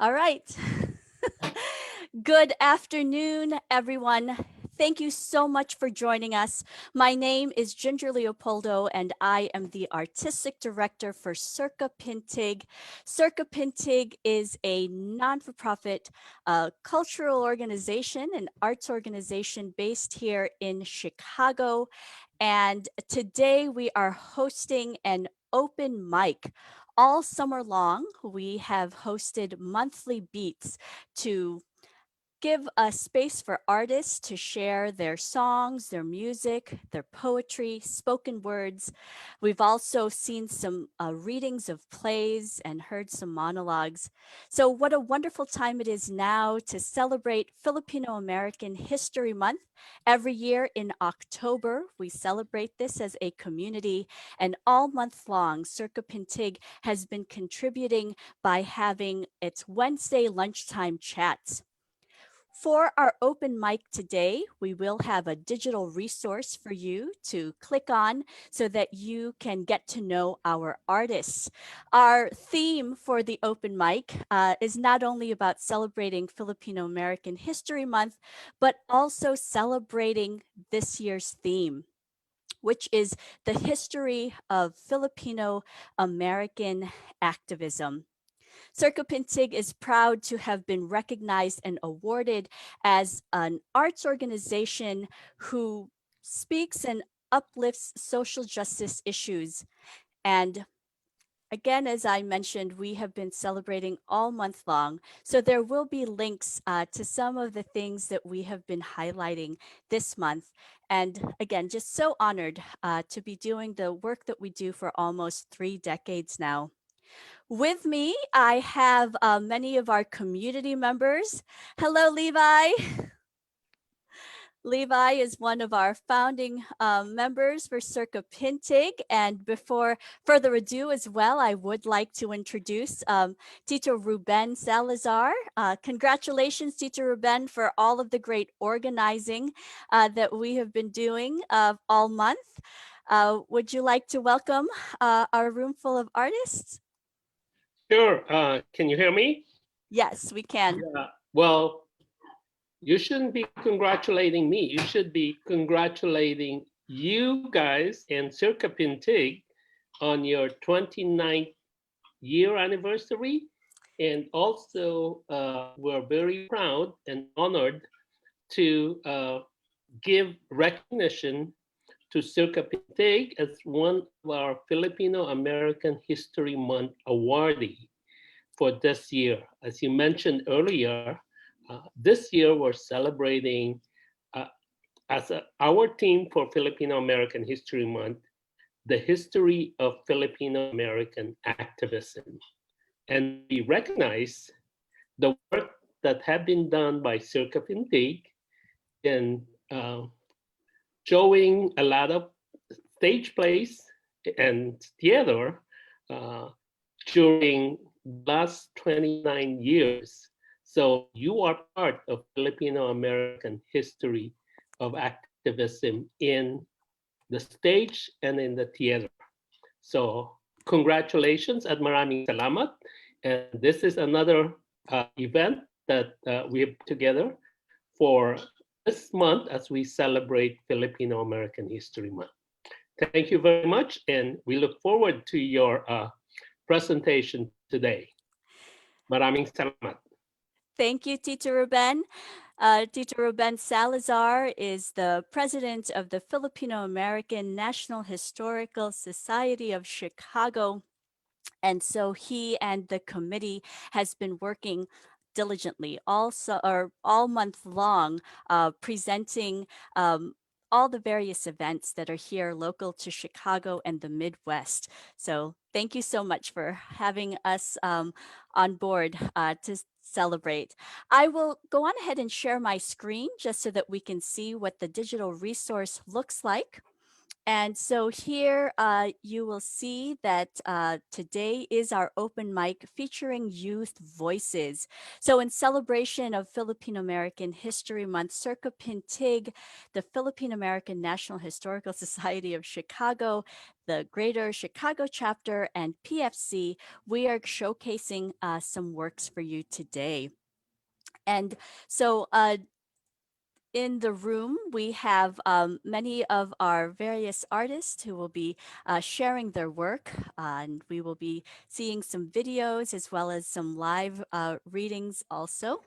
All right. Good afternoon, everyone. Thank you so much for joining us. My name is Ginger Leopoldo, and I am the Artistic Director for Circa Pintig. Circa Pintig is a non-for-profit cultural organization, an arts organization based here in Chicago. And today we are hosting an open mic. All summer long, we have hosted monthly beats to give a space for artists to share their songs, their music, their poetry, spoken words. We've also seen some readings of plays and heard some monologues. So, what a wonderful time it is now to celebrate Filipino American History Month. Every year in October, we celebrate this as a community, and all month long, Circa Pintig has been contributing by having its Wednesday lunchtime chats. For our open mic today, we will have a digital resource for you to click on so that you can get to know our artists. Our theme for the open mic is not only about celebrating Filipino American History Month, but also celebrating this year's theme, which is the history of Filipino American activism. Circa Pintig is proud to have been recognized and awarded as an arts organization who speaks and uplifts social justice issues. And again, as I mentioned, we have been celebrating all month long. So there will be links to some of the things that we have been highlighting this month. And again, just so honored to be doing the work that we do for almost 3 decades now. With me, I have many of our community members. Hello, Levi. Levi is one of our founding members for Circa Pintig. And before further ado as well, I would like to introduce Tito Ruben Salazar. Congratulations, Tito Ruben, for all of the great organizing that we have been doing all month. Would you like to welcome our room full of artists? Sure. Can you hear me? Yes, we can. Yeah. Well, you shouldn't be congratulating me. You should be congratulating you guys and Circa Pintig on your 29th year anniversary. And also, we're very proud and honored to give recognition to Circa Pintig as one of our Filipino American History Month awardee for this year. As you mentioned earlier, this year we're celebrating our team for Filipino American History Month, the history of Filipino American activism. And we recognize the work that have been done by Circa Pintig in showing a lot of stage plays and theater during the last 29 years. So you are part of Filipino American history of activism in the stage and in the theater. So congratulations at maraming salamat. And this is another event that we have together for this month as we celebrate Filipino American History Month. Thank you very much, and we look forward to your presentation today. Maraming salamat. Thank you, Tito Ruben. Tito Ruben Salazar is the president of the Filipino American National Historical Society of Chicago. And so he and the committee has been working diligently all month long, presenting all the various events that are here local to Chicago and the Midwest. So thank you so much for having us on board to celebrate. I will go on ahead and share my screen just so that we can see what the digital resource looks like. And so here you will see that today is our open mic featuring youth voices. So in celebration of Filipino American History Month, Circa Pintig, the Philippine American National Historical Society of Chicago, the Greater Chicago Chapter, and PFC, we are showcasing some works for you today. And so in the room, we have many of our various artists who will be sharing their work, and we will be seeing some videos as well as some live readings also.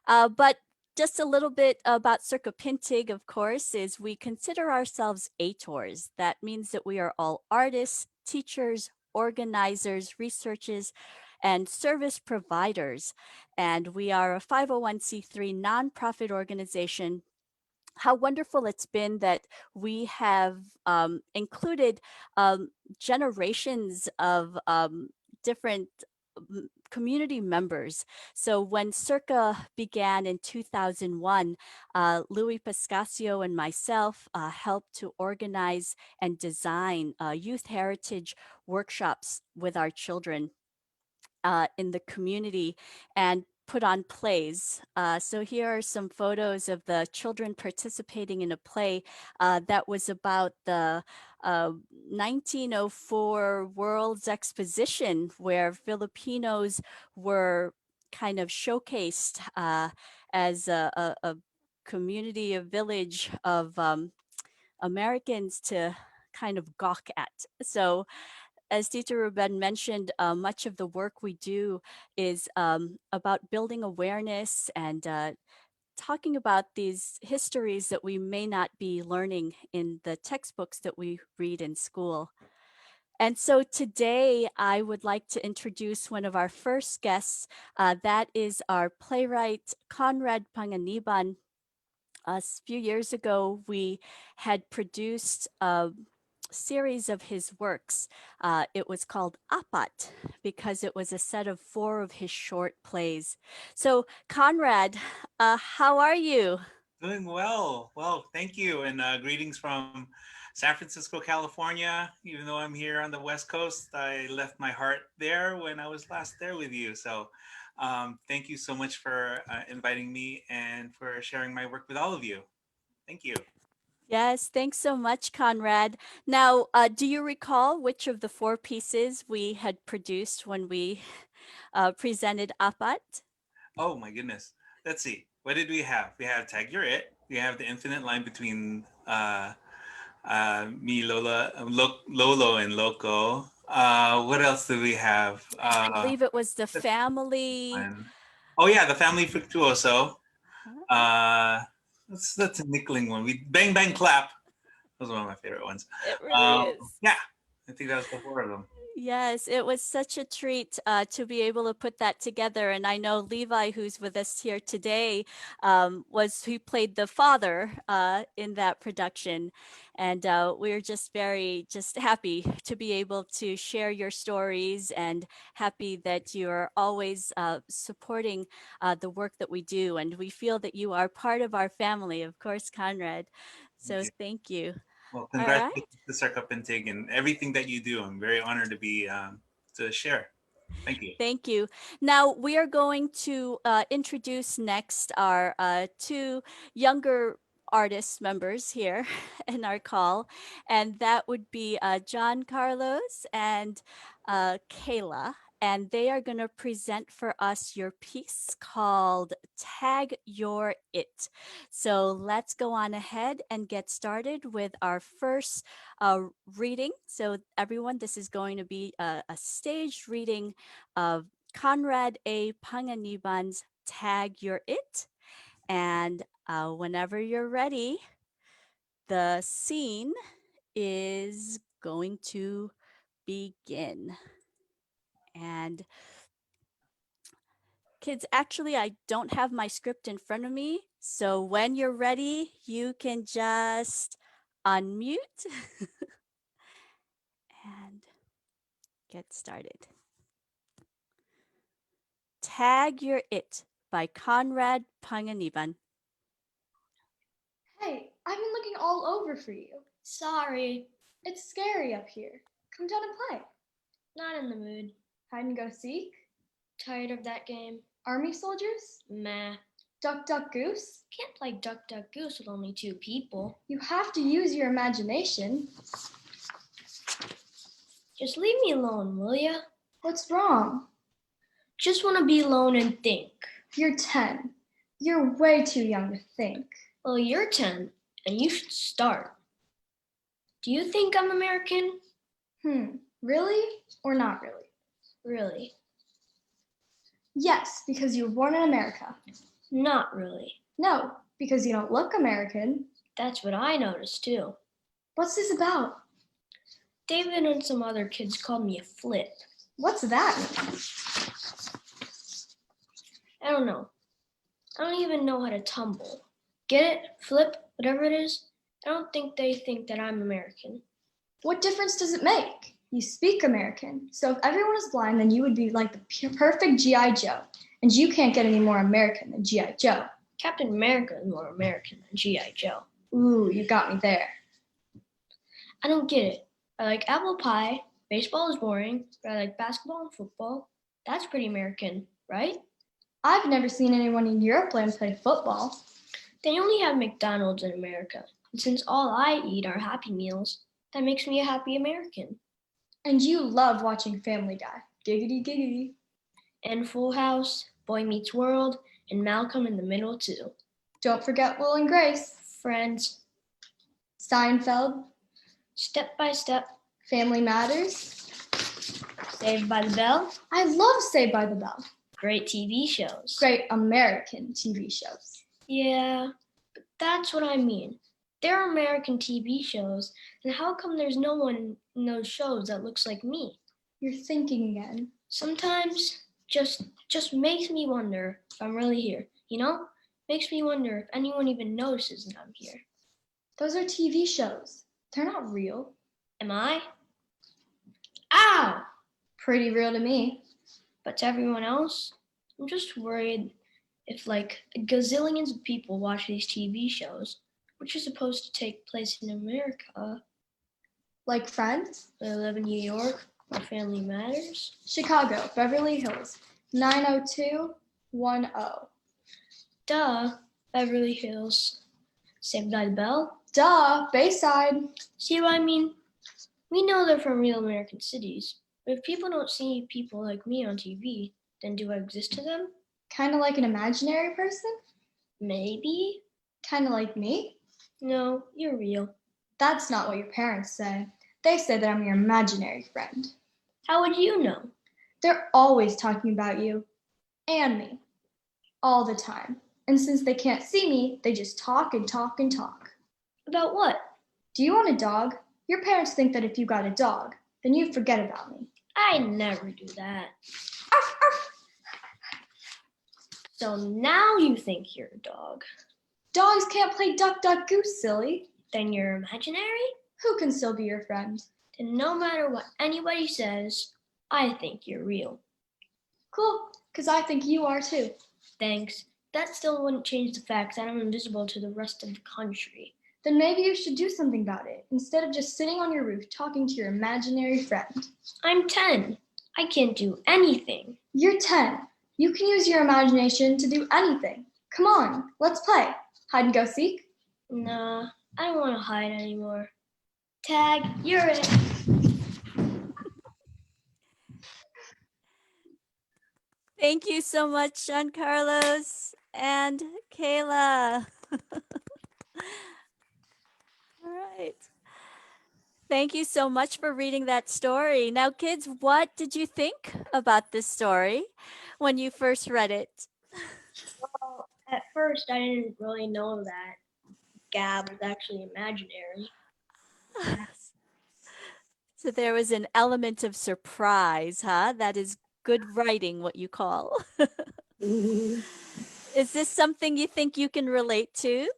But just a little bit about Circa Pintig, of course, is we consider ourselves ATORs. That means that we are all artists, teachers, organizers, researchers, and service providers. And we are a 501c3 nonprofit organization. How wonderful it's been that we have included generations of different community members. So when Circa began in 2001, Louis Pascasio and myself helped to organize and design youth heritage workshops with our children in the community and put on plays. So here are some photos of the children participating in a play that was about the 1904 World's Exposition, where Filipinos were kind of showcased as a community, a village of Americans to kind of gawk at. So as Tita Ruben mentioned, much of the work we do is about building awareness and talking about these histories that we may not be learning in the textbooks that we read in school. And so today I would like to introduce one of our first guests. That is our playwright, Conrad Panganiban. A few years ago, we had produced a series of his works. It was called Apat because it was a set of 4 of his short plays. So, Conrad, how are you? Doing well. Well, thank you. And greetings from San Francisco, California. Even though I'm here on the West Coast, I left my heart there when I was last there with you. So thank you so much for inviting me and for sharing my work with all of you. Thank you. Yes, thanks so much, Conrad. Now, do you recall which of the 4 pieces we had produced when we presented Apat? Oh, my goodness. Let's see. What did we have? We have Tag You're It. We have the infinite line between me, Lolo, and Loco. What else do we have? I believe it was the family. One. Oh yeah, the Family Fructuoso. Huh? Uh, that's a nickling one. We Bang Bang Clap. Those are one of my favorite ones. It really is. Yeah, I think that was the 4 of them. Yes, it was such a treat to be able to put that together. And I know Levi, who's with us here today, was he played the father in that production, and we're just very just happy to be able to share your stories and happy that you're always supporting the work that we do, and we feel that you are part of our family, of course, Conrad. Thank So you. thank you. Well, All right. congratulations to Circa Pintig and everything that you do. I'm very honored to be to share. Thank you. Thank you. Now we are going to introduce next our 2 younger artist members here in our call, and that would be John Carlos and Kayla. And they are going to present for us your piece called Tag Your It. So let's go on ahead and get started with our first uh, reading. So, everyone, this is going to be a staged reading of Conrad A. Panganiban's Tag Your It. And whenever you're ready, the scene is going to begin. And kids, actually, I don't have my script in front of me. So when you're ready, you can just unmute and get started. Tag Your It by Conrad Panganiban. Hey, I've been looking all over for you. Sorry, It's scary up here. Come down and play. not in the mood. Hide and go seek? Tired of that game. Army soldiers? Meh. Duck, duck, goose? Can't play Duck Duck Goose with only 2 people. You have to use your imagination. Just leave me alone, will ya? What's wrong? Just want to be alone and think. You're 10. You're way too young to think. Well, you're 10, and you should start. Do you think I'm American? Really or not really? Really? Yes, because you were born in America. Not really. No, because you don't look American. That's what I noticed too. What's this about? David and some other kids called me a flip. What's that mean? I don't know. I don't even know how to tumble. Get it? Flip? Whatever it is? I don't think they think that I'm American. What difference does it make? You speak American. So if everyone is blind, then you would be like the perfect G.I. Joe. And you can't get any more American than G.I. Joe. Captain America is more American than G.I. Joe. Ooh, you got me there. I don't get it. I like apple pie. Baseball is boring. But I like basketball and football. That's pretty American, right? I've never seen anyone in Europe play football. They only have McDonald's in America. And since all I eat are Happy Meals, that makes me a happy American. And you love watching Family Guy. Giggity, giggity. And Full House, Boy Meets World, and Malcolm in the Middle too. Don't forget Will and Grace. Friends, Seinfeld. Step by Step, Family Matters. Saved by the Bell. I love Saved by the Bell. Great TV shows. Great American TV shows. Yeah, but that's what I mean. There are American TV shows, and how come there's no one in those shows that looks like me? You're thinking again. Sometimes just makes me wonder if I'm really here, you know? Makes me wonder if anyone even notices that I'm here. Those are TV shows. They're not real. Am I? Ow! Pretty real to me. But to everyone else, I'm just worried if like gazillions of people watch these TV shows, which are supposed to take place in America. Like Friends? I live in New York, my family matters. Chicago, Beverly Hills, 90210. Duh, Beverly Hills. Saved by the Bell. Duh, Bayside. See what I mean? We know they're from real American cities, but if people don't see people like me on TV, then do I exist to them? Kind of like an imaginary person? Maybe. Kind of like me? No, you're real. That's not what your parents say. They say that I'm your imaginary friend. How would you know? They're always talking about you and me all the time. And since they can't see me, they just talk and talk and talk. About what? Do you want a dog? Your parents think that if you got a dog, then you'd forget about me. I never do that. Arf, arf. So now you think you're a dog. Dogs can't play duck, duck, goose, silly. Then you're imaginary? Who can still be your friend? Then no matter what anybody says, I think you're real. Cool, because I think you are too. Thanks. That still wouldn't change the fact that I'm invisible to the rest of the country. Then maybe you should do something about it, instead of just sitting on your roof talking to your imaginary friend. I'm 10. I can't do anything. You're 10. You can use your imagination to do anything. Come on, let's play. Hide and go seek? Nah, I don't want to hide anymore. Tag, you're it. Thank you so much, Giancarlos and Kayla. All right. Thank you so much for reading that story. Now, kids, what did you think about this story when you first read it? Well, at first, I didn't really know that Gab was actually imaginary. So there was an element of surprise, huh? That is good writing, what you call. Is this something you think you can relate to,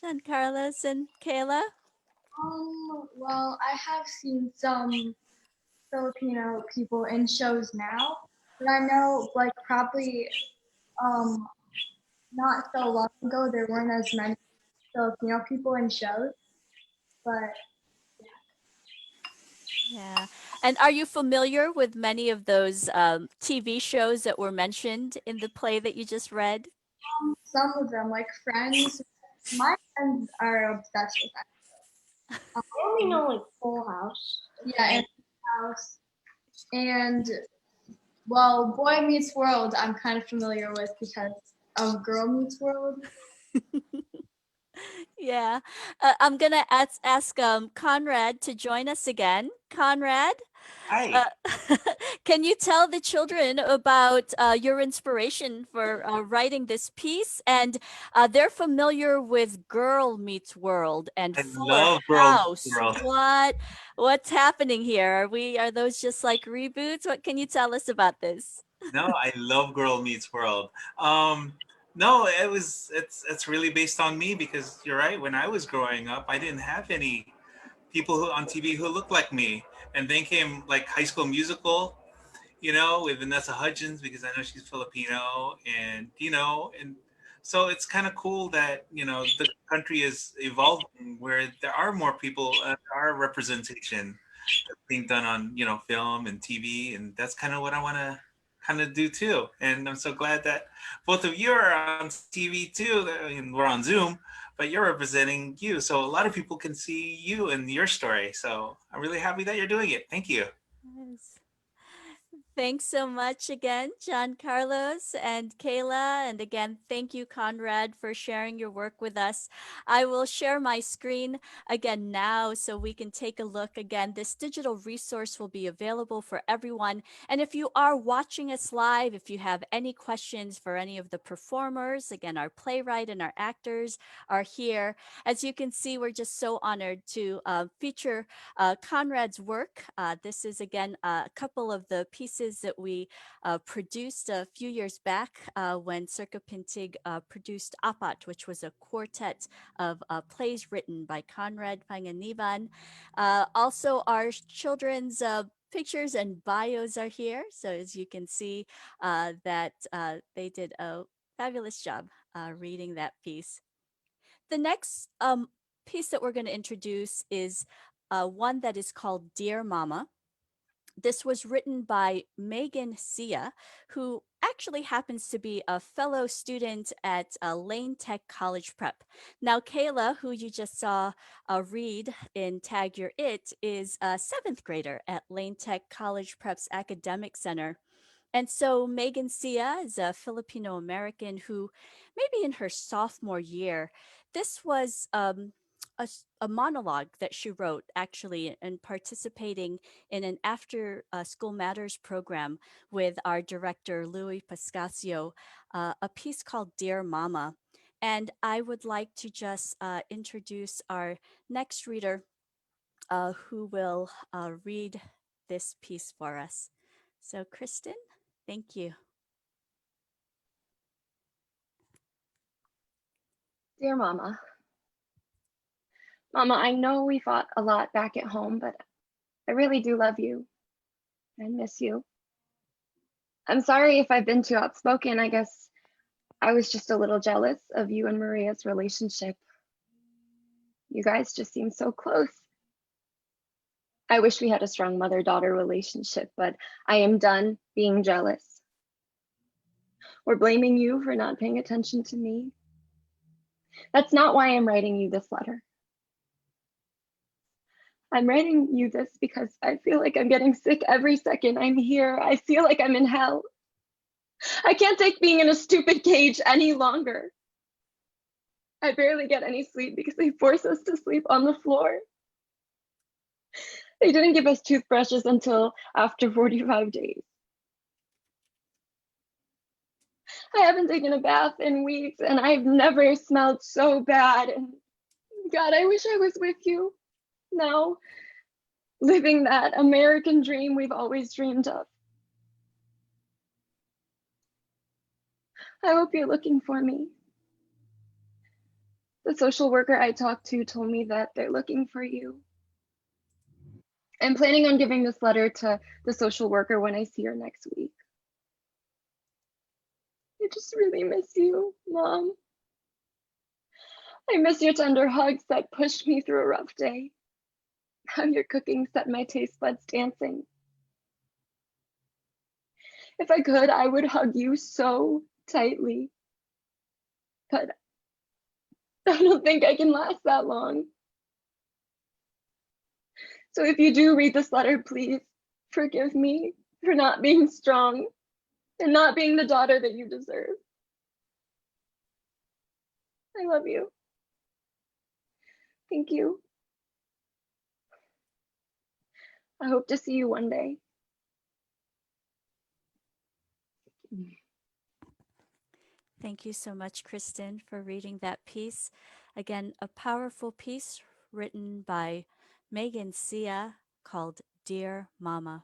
Giancarlos and Kayla? Well, I have seen some Filipino people in shows now, but I know, like, probably not so long ago, there weren't as many Filipino people in shows. But Yeah. And are you familiar with many of those TV shows that were mentioned in the play that you just read? some of them, like Friends, my friends are obsessed with that. I only know like Full House. Yeah, and House. And well, Boy Meets World, I'm kind of familiar with because of Girl Meets World. Yeah. I'm going to ask Conrad to join us again. Conrad, Hi. uh, can you tell the children about your inspiration for writing this piece? And they're familiar with Girl Meets World and I Fuller love Girl Meets House. World. What's happening here? Are those just like reboots? What can you tell us about this? No, I love Girl Meets World. Um, no, it's really based on me because you're right. When I was growing up, I didn't have any people who on TV who looked like me, and then came like High School Musical, with Vanessa Hudgens because I know she's Filipino, and and so it's kind of cool that the country is evolving where there are more people, there are representation being done on film and TV, and that's kind of what I want to kind of do too. And I'm so glad that both of you are on TV too. And we're on Zoom, but you're representing you, so a lot of people can see you and your story. So I'm really happy that you're doing it. Thank you. Yes. Thanks so much again, John Carlos and Kayla. And again, thank you, Conrad, for sharing your work with us. I will share my screen again now so we can take a look again. This digital resource will be available for everyone. And if you are watching us live, if you have any questions for any of the performers, again, our playwright and our actors are here. As you can see, we're just so honored to feature Conrad's work. This is again a couple of the pieces that we produced a few years back when Circa Pintig produced Apat, which was a quartet of plays written by Conrad Panganiban. Also, our children's pictures and bios are here. So as you can see that they did a fabulous job reading that piece. The next piece that we're going to introduce is one that is called Dear Mama. This was written by Megan Sia, who actually happens to be a fellow student at Lane Tech College Prep. Now, Kayla, who you just saw read in Tag Your It, is a seventh grader at Lane Tech College Prep's Academic Center. And so Megan Sia is a Filipino American who, maybe in her sophomore year, this was a monologue that she wrote actually and participating in an after school matters program with our director, Louis Pascasio, a piece called Dear Mama. And I would like to just introduce our next reader who will read this piece for us. So, Kristen, thank you. Dear Mama. Mama, I know we fought a lot back at home, but I really do love you. I miss you. I'm sorry if I've been too outspoken. I guess I was just a little jealous of you and Maria's relationship. You guys just seem so close. I wish we had a strong mother-daughter relationship, but I am done being jealous. Or blaming you for not paying attention to me. That's not why I'm writing you this letter. I'm writing you this because I feel like I'm getting sick every second I'm here. I feel like I'm in hell. I can't take being in a stupid cage any longer. I barely get any sleep because they force us to sleep on the floor. They didn't give us toothbrushes until after 45 days. I haven't taken a bath in weeks and I've never smelled so bad. And God, I wish I was with you now, living that American dream we've always dreamed of. I hope you're looking for me. The social worker I talked to told me that they're looking for you. I'm planning on giving this letter to the social worker when I see her next week. I just really miss you, Mom. I miss your tender hugs that pushed me through a rough day. How your cooking set my taste buds dancing. If I could, I would hug you so tightly. But I don't think I can last that long. So if you do read this letter, please forgive me for not being strong and not being the daughter that you deserve. I love you. Thank you. I hope to see you one day. Thank you so much, Kristen, for reading that piece. Again, a powerful piece written by Megan Sia called Dear Mama.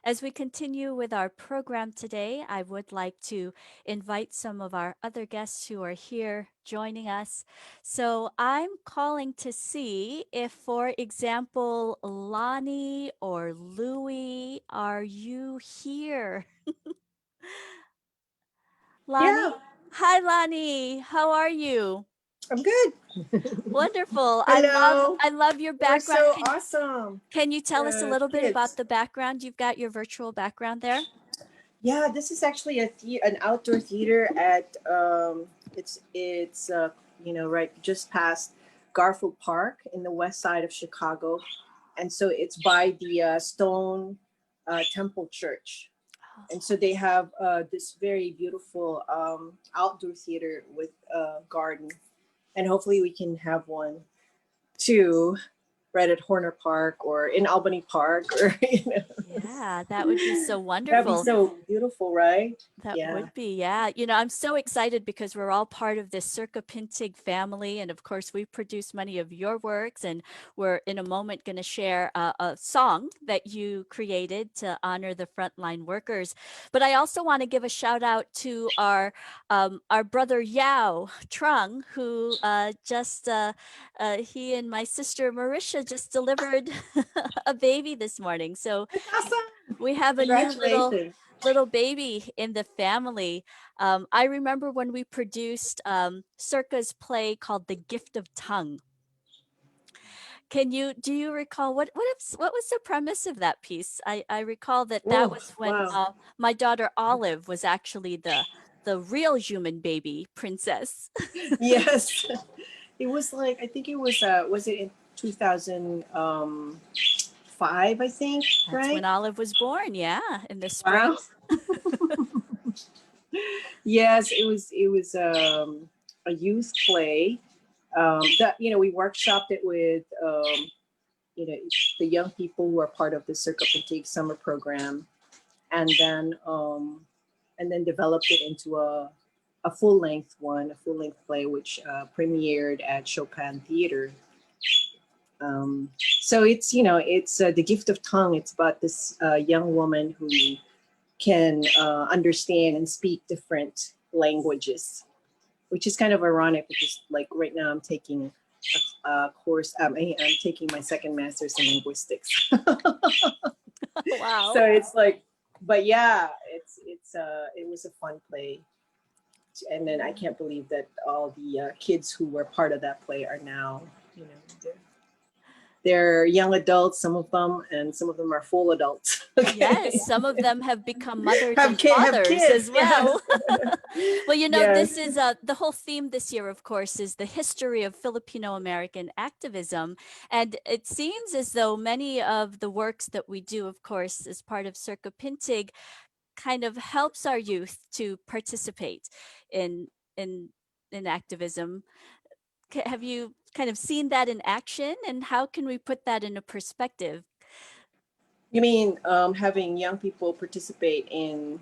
As we continue with our program today, I would like to invite some of our other guests who are here joining us. So I'm calling to see if, for example, Lani or Louie, are you here? Lani? Yeah, Hi, Lani. How are you? I'm good. Wonderful. Hello. I love your You're background. so awesome. Can you tell us a little bit about Kids. the background? You've got your virtual background there. Yeah, this is actually an outdoor theater at right just past Garfield Park in the west side of Chicago, and so it's by the Stone Temple Church, and so they have this very beautiful outdoor theater with a garden, and hopefully we can have one too right at Horner Park or in Albany Park or Yeah, that would be so that'd be wonderful. so beautiful, right? That Yeah. would be, yeah. You know, I'm so excited because we're all part of this Circa Pintig family. And of course, we produce many of your works. And we're in a moment going to share a song that you created to honor the frontline workers. But I also want to give a shout out to our brother Yao Trung, who he and my sister Marisha just delivered a baby this morning. So That's awesome. we have a new Congratulations. little baby in the family. I remember when we produced Circa's play called The Gift of Tongue. Do you recall what was the premise of that piece? I recall that Oh, was when wow. my daughter Olive was actually the real human baby princess. Yes. It was like, I think it was it in 2005, I think, That's right? when Olive was born, yeah, in the spring. Wow. Yes, it was a youth play that we workshopped it with you know the young people who are part of the Circa Fatigue summer program, and then developed it into a full length play, which premiered at Chopin Theater. So it's the gift of tongue. It's about this young woman who can understand and speak different languages, which is kind of ironic because like right now I'm taking a course. I'm taking my second master's in linguistics. Wow. So it's like, but yeah, it was a fun play, and then I can't believe that all the kids who were part of that play are now they're young adults, some of them, and some of them are full adults. Okay? Yes, some of them have become mothers have and have fathers kids, as well. yes. Well, this Yes. is the whole theme this year, of course, is the history of Filipino American activism. And it seems as though many of the works that we do, of course, as part of Circa Pintig, kind of helps our youth to participate in in in activism. Have you kind of seen that in action, and how can we put that into perspective? You mean having young people participate in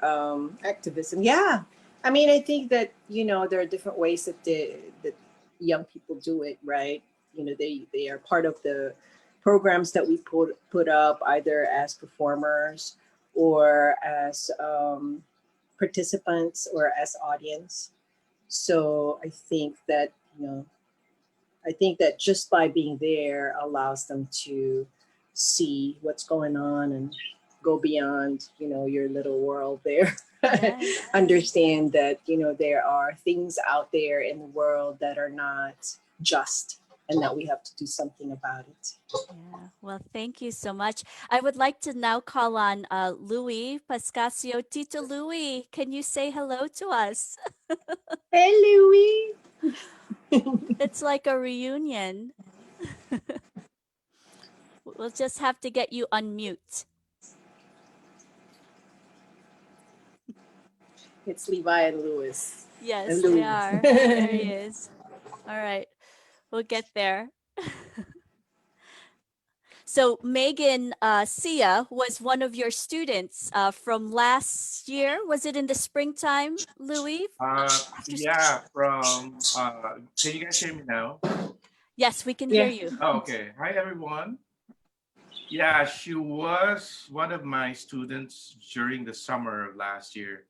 activism? Yeah, I mean, I think that there are different ways that young people do it. Right? They are part of the programs that we put up either as performers or as participants or as audience. So I think that just by being there allows them to see what's going on and go beyond, your little world there. Yes. understand that, there are things out there in the world that are not just, and that we have to do something about it. Yeah. Well, thank you so much. I would like to now call on Louis Pascasio. Tito Louis, can you say hello to us? Hey, Louie. It's like a reunion. We'll just have to get you unmute. It's Levi and Louis. Yes, And they Louis. are. There he is. All right. We'll get there. So Megan Sia was one of your students from last year. Was it in the springtime, Louis? After Yeah, can you guys hear me now? Yes, we can hear Yeah. you. Oh, okay. Hi, everyone. Yeah, she was one of my students during the summer of last year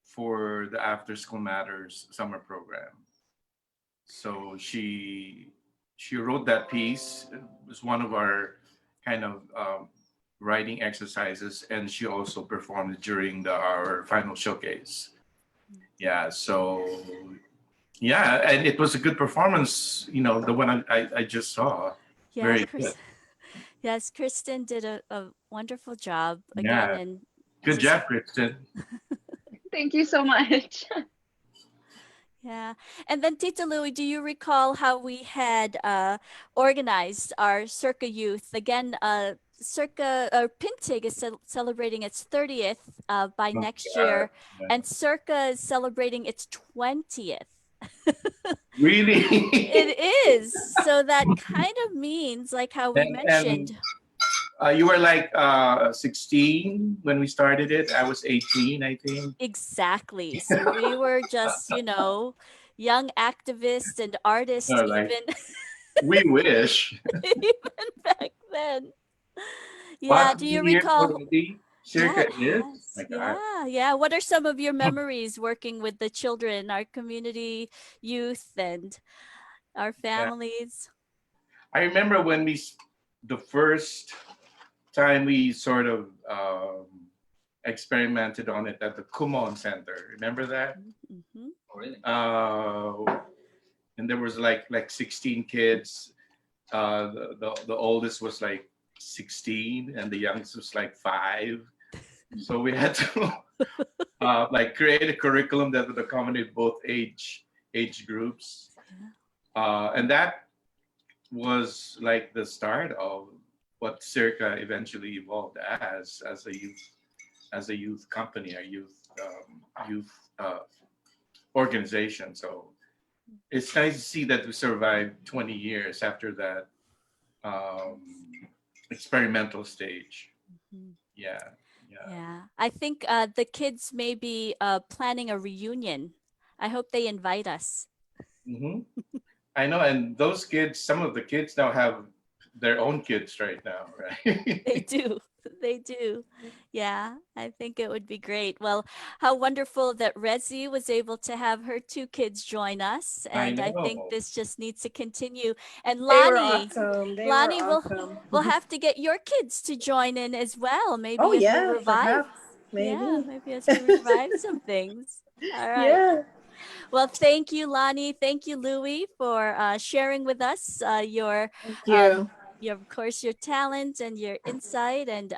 for the After School Matters summer program. So she wrote that piece. It was one of our kind of writing exercises, and she also performed during our final showcase. Yeah, so yeah, and it was a good performance. The one I just saw. Yes, Very good. Yes, Kristen did a wonderful job again, Yeah. and Good just- job, Kristen. Thank you so much. yeah. And then Tita Louie, do you recall how we had organized our Circa Youth? Again, Circa Pintig is celebrating its 30th by Oh, next God. year, Yeah. and Circa is celebrating its 20th. Really? It is. So that kind of means, like how we And mentioned, you were like 16 when we started it. I was 18, I think. exactly. So we were just, young activists and artists, Or like, even we wish. even back then. Yeah. What Do you years recall? already? Circa is? Yes. My God. Yeah. Yeah. What are some of your memories working with the children, our community youth, and our families? I remember when the first time we sort of experimented on it at the Kumon Center. Remember that? Mm-hmm. And there was like 16 kids. The oldest was like 16, and the youngest was like 5. So we had to create a curriculum that would accommodate both age groups, and that was like the start of what Circa eventually evolved as a youth company, a youth organization. So it's nice to see that we survived 20 years after that experimental stage. Mhm. Yeah. Yeah. I think the kids may be planning a reunion. I hope they invite us. Hmm. I know, and those kids, some of the kids now have their own kids right now, right? They do. They do. Yeah, I think it would be great. Well, how wonderful that Ressie was able to have her 2 kids join us. I And I think know. this just needs to continue. And They were Lani, awesome. They Lani were awesome. will have to get your kids to join in as well. Maybe Oh as we yeah, revive. perhaps. Yeah, Maybe. maybe as we revive some things. All right. Yeah. Well, thank you, Lani. Thank you, Louie, for sharing with us Thank um, you. of course, your talent and your insight. And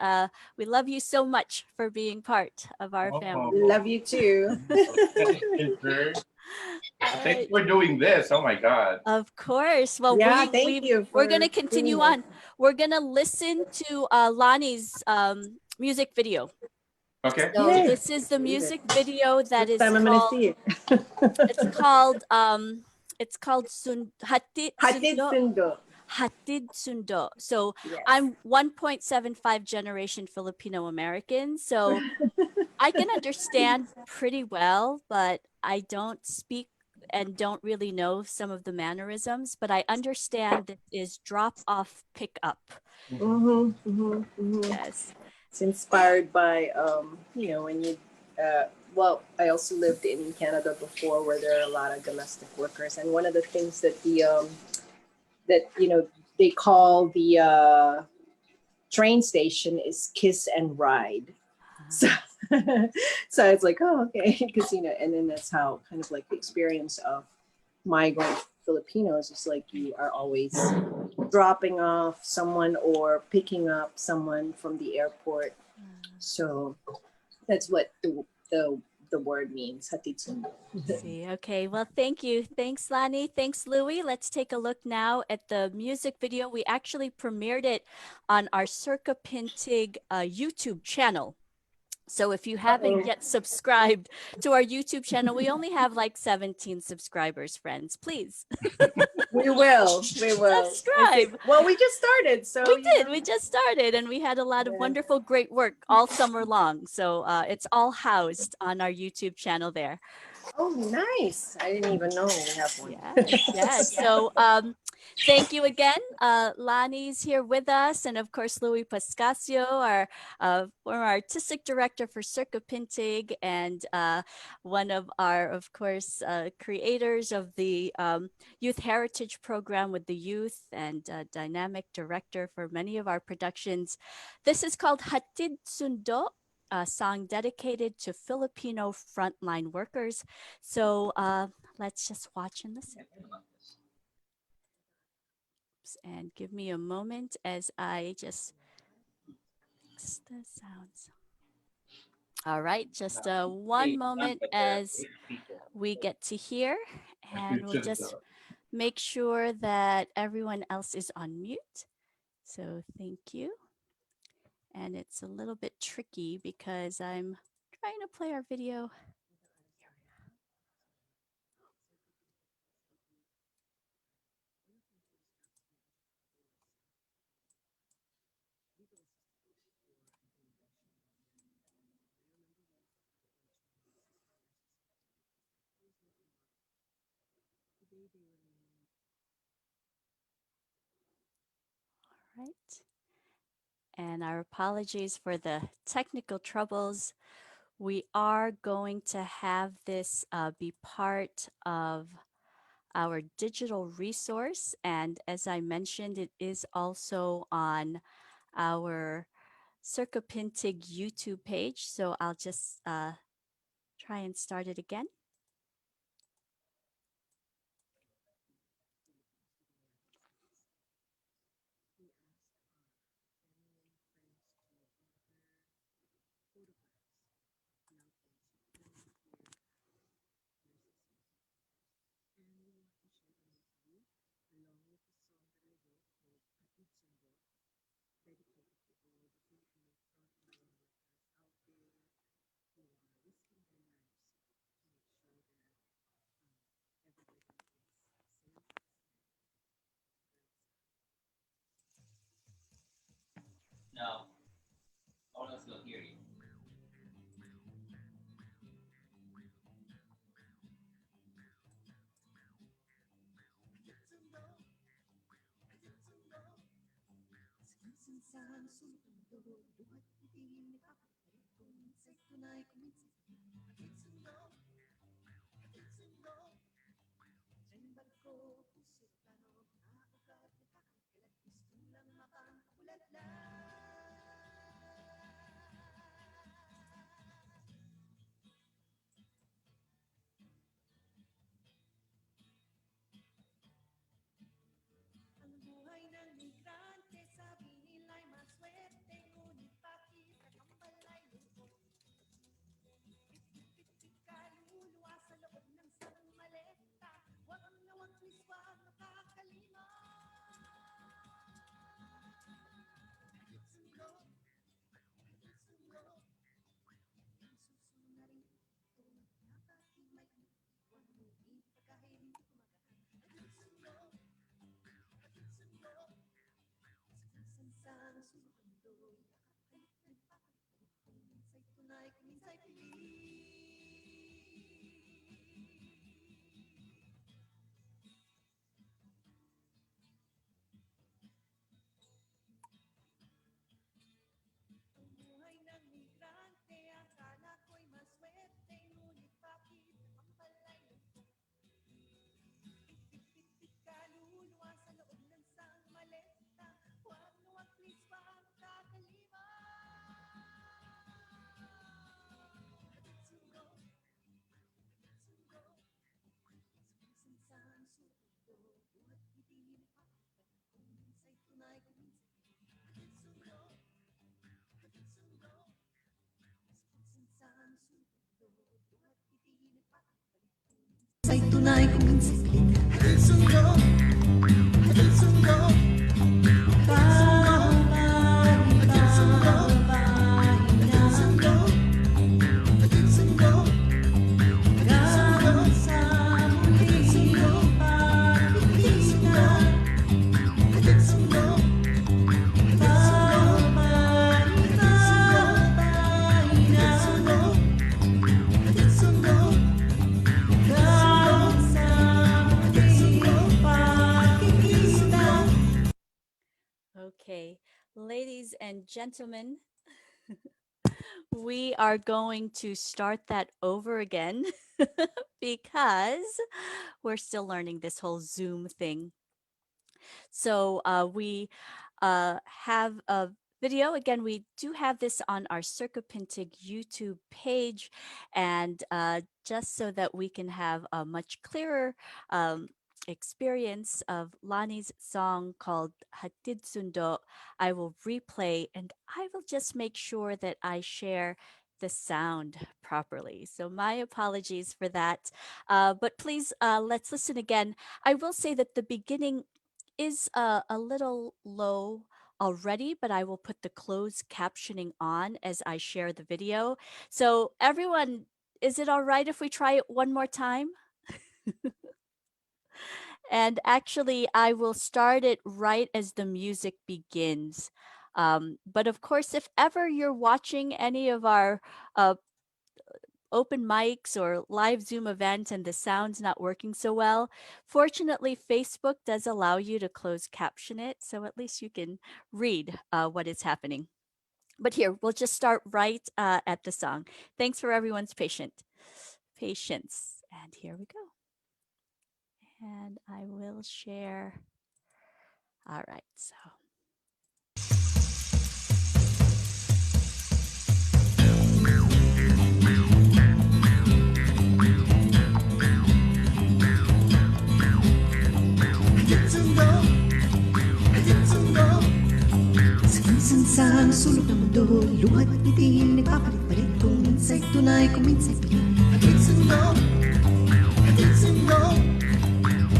we love you so much for being part of our family. Love you too. All Thanks right. for doing this. Oh my God. Of course. Well, Yeah, thank you we're for going to doing continue this. on. We're going to listen to Lani's music video. Okay. So Yay. this is the music video that This is time I'm gonna called, see it. it's called Hatid Hatid Sundo. Sundo. Hatid Sundo. So Yes. I'm 1.75 generation Filipino American. So I can understand pretty well, but I don't speak and don't really know some of the mannerisms, but I understand it is drop off pick up. Yes. It's inspired by when you I also lived in Canada before, where there are a lot of domestic workers, and one of the things that they call the train station is kiss and ride. So So it's like, oh, okay, because and then that's how kind of like the experience of migrant Filipinos is like you are always dropping off someone or picking up someone from the airport. So that's what the word means, hatid sundo. See, okay. Well, thank you. Thanks, Lani. Thanks, Louie. Let's take a look now at the music video. We actually premiered it on our Circa Pintig YouTube channel. So if you haven't yet subscribed to our YouTube channel, we only have like 17 subscribers, friends. Please We will. subscribe. Well, we just started, so We did. We just started, and we had a lot of Yeah. wonderful, great work all summer long. So it's all housed on our YouTube channel there. Oh, nice! I didn't even know we have one. Yes, yes. So thank you again. Lani's here with us, and of course, Louis Pascasio, our former artistic director for Circa Pintig, and one of our, of course, creators of the Youth Heritage Program with the youth, and dynamic director for many of our productions. This is called Hatid Sundo, a song dedicated to Filipino frontline workers. So let's just watch and listen. And give me a moment as I just fix the sounds. All right, just one moment as we get to hear, and we'll just make sure that everyone else is on mute. So thank you. And it's a little bit tricky because I'm trying to play our video. All right. And our apologies for the technical troubles. We are going to have this be part of our digital resource. And as I mentioned, it is also on our Circa Pintig YouTube page. So I'll just try and start it again. No, no one else will hear you. gentlemen, we are going to start that over again because we're still learning this whole Zoom thing. So we have a video. Again, we do have this on our Circa Pintig YouTube page. And just so that we can have a much clearer experience of Lani's song called Hatid Sundo, I will replay and I will just make sure that I share the sound properly. So my apologies for that. But please, let's listen again. I will say that the beginning is a little low already, but I will put the closed captioning on as I share the video. So everyone, is it all right if we try it one more time? And actually, I will start it right as the music begins. But of course, if ever you're watching any of our open mics or live Zoom event and the sound's not working so well, fortunately, Facebook does allow you to close caption it. So at least you can read what is happening. But here, we'll just start right at the song. Thanks for everyone's patience. And here we go. And I will share. All right, so. Sa sulok ng mundo, luhat at ngiting nagpapalit-palit. Kung minsa'y tunay, kung minsa'y pilit. Hatid sundo.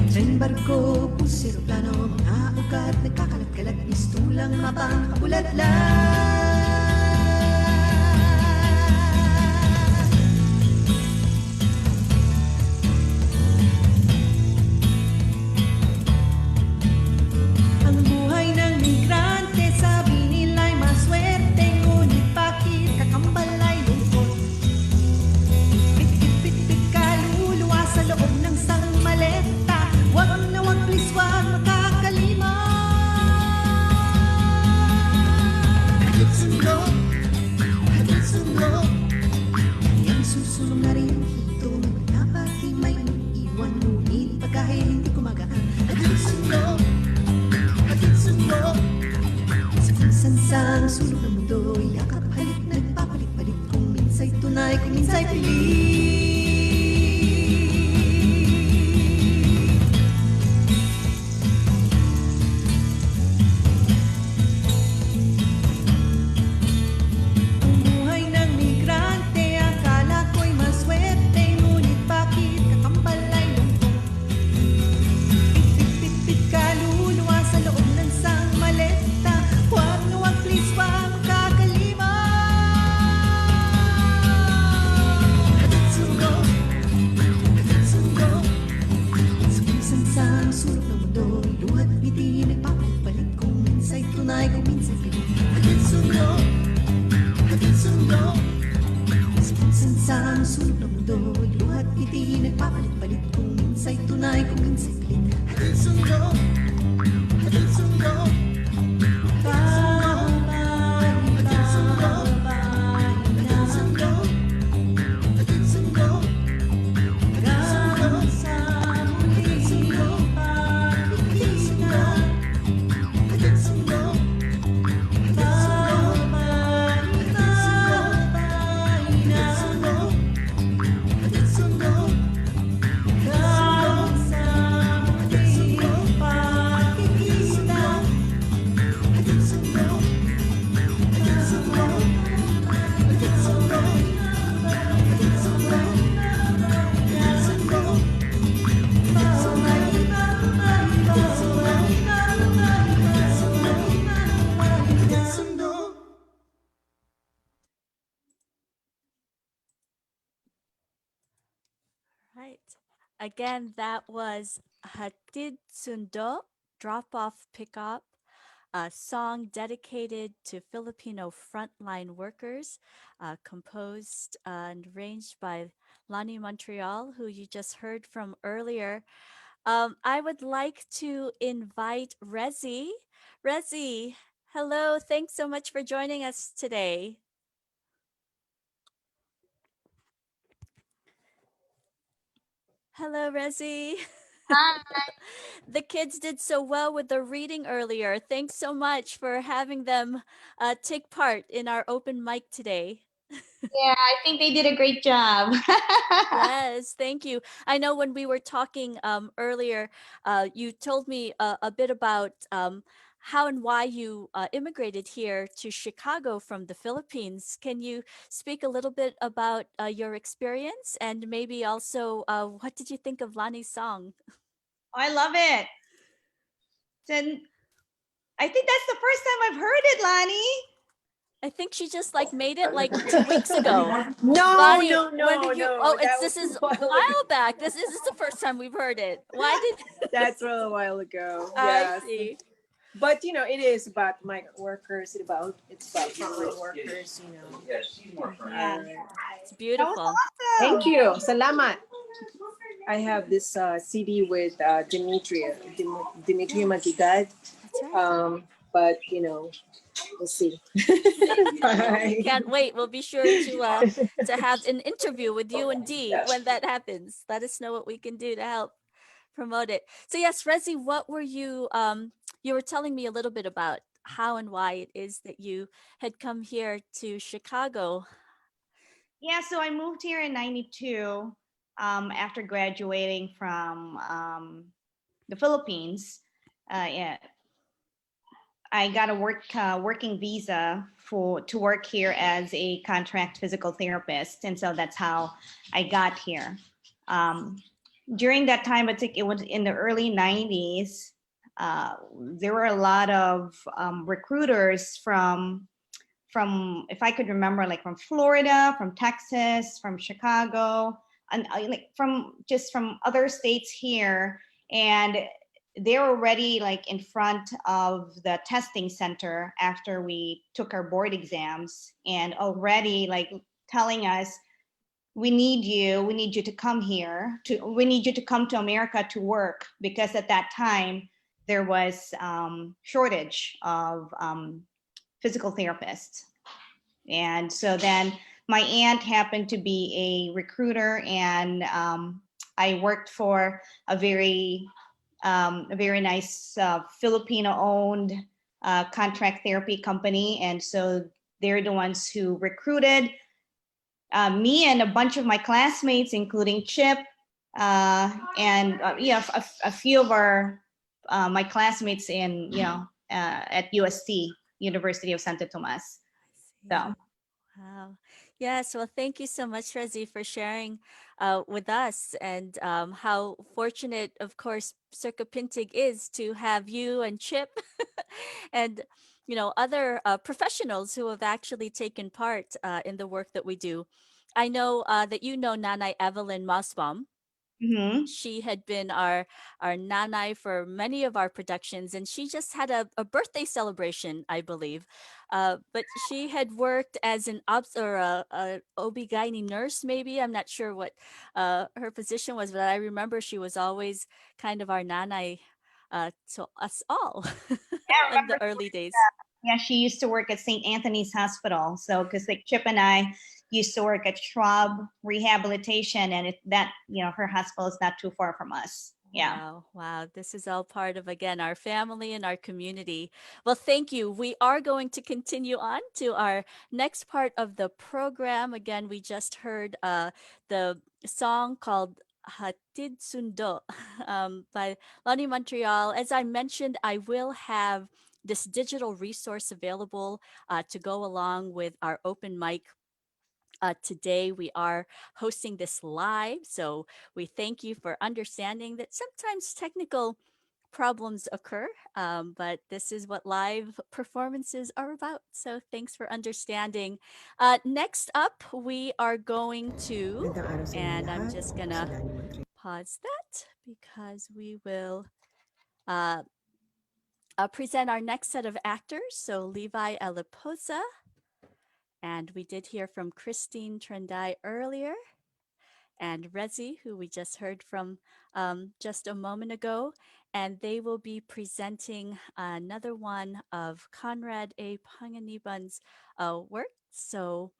Tren, barko, puso, eroplano, mga ugat nagkakalat-kalat. Mistulang mapang kabulat-lat. Sa sulok ng mundo, yakap halik nagpapalit-palit. Kung minsa'y tunay, kung minsa'y pilit. Ang buhay ng migrante, akala ko'y maswerte. Ngunit bakit kakambal ay lungkot? Pit-pit-pit-pit kaluluwa sa loob ng sang maleta. Huwag na huwag, please, huwag kakalima. Hatid sundo. Sa minsan-sang sulok ng mundo, luhat at ngiti nagpapalit-palit. Kung minsa'y tunay, kung minsa'y pilit. Hatid sundo. Sa minsan-sang sulok ng mundo, luhat at ngiti nagpapalit-palit. Kung minsa'y tunay, kung minsa'y pilit. Hatid sundo. Right. Again, that was Hatid Sundo, Drop Off Pickup, a song dedicated to Filipino frontline workers, composed and arranged by Lani Montreal, who you just heard from earlier. I would like to invite Ressie. Ressie, Hello, thanks so much for joining us today. Hello, Ressie. Hi. The kids did so well with the reading earlier. Thanks so much for having them take part in our open mic today. Yeah, I think they did a great job. Yes, thank you. I know when we were talking earlier, you told me a bit about how and why you immigrated here to Chicago from the Philippines. Can you speak a little bit about your experience and maybe also what did you think of Lani's song? I love it. And I think that's the first time I've heard it, Lani. I think she just like made it like 2 weeks ago. No, Lani, no, when no, did you? no. Oh, That this was is a a while while ago. back. This is the first time we've heard it. Why did? That's a while ago. I Yes. see. But you know, it is about migrant workers. It's about foreign workers. You know. Yeah, she's more friendly. Yeah. It's That was beautiful. Thank awesome. you. Salamat. I have this CD with Demetrio Magiugad. That's right. But you know, we'll see. Bye. Can't wait. We'll be sure to have an interview with you and Dee when that happens. Let us know what we can do to help promote it. So yes, Ressie, what were you were telling me a little bit about how and why it is that you had come here to Chicago. Yeah, so I moved here in 92 after graduating from the Philippines. Yeah, I got a working visa to work here as a contract physical therapist, and so that's how I got here. During that time, I think it was in the early 90s. There were a lot of recruiters from, if I could remember, like from Florida, from Texas, from Chicago, and like from other states here, and they were already like in front of the testing center after we took our board exams, and already like telling us, we need you to come here, we need you to come to America to work, because at that time there was shortage of physical therapists. And so then my aunt happened to be a recruiter, and I worked for a very nice Filipino-owned contract therapy company. And so they're the ones who recruited me and a bunch of my classmates, including Chip, and a few of my classmates in at UST, University of Santo Tomas. So. Wow. Yes. Well, thank you so much, Ressie, for sharing with us and how fortunate, of course, Circa Pintig is to have you and Chip and, other professionals who have actually taken part in the work that we do. I know that you know Nanay Evelyn Mosbaum. Mm-hmm. She had been our nanay for many of our productions, and she just had a birthday celebration, I believe. But she had worked as an obs or a OB-GYN nurse, maybe. I'm not sure what her position was, but I remember she was always kind of our nanay to us all Yeah, I in remember. the early days. Yeah, she used to work at St. Anthony's Hospital. So, because like Chip and I used to work at Schwab Rehabilitation, and her hospital is not too far from us. Yeah. Wow. Wow. This is all part of, again, our family and our community. Well, thank you. We are going to continue on to our next part of the program. Again, we just heard the song called Hatid Sundo by Lani Montreal. As I mentioned, I will have this digital resource available to go along with our open mic. Today, we are hosting this live, so we thank you for understanding that sometimes technical problems occur, but this is what live performances are about. So thanks for understanding. Next up, we are going to, Magandang araw sa inyo and I'm lahat. just Ako po gonna si Lani Montreal. pause that because we will uh, present our next set of actors. So Levi Aliposa, and we did hear from Kristen Trandai earlier. and Ressie, who we just heard from just a moment ago. And they will be presenting another one of Conrad A. Panganiban's work. So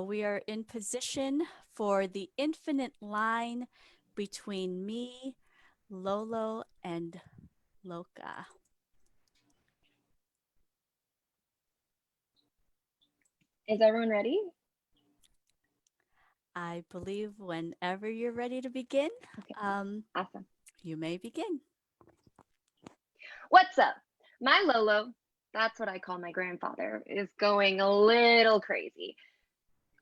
we are in position for the infinite line between me, Lolo, and Loca. Is everyone ready? I believe whenever you're ready to begin, Okay. Awesome. you may begin. What's up? My Lolo, that's what I call my grandfather, is going a little crazy.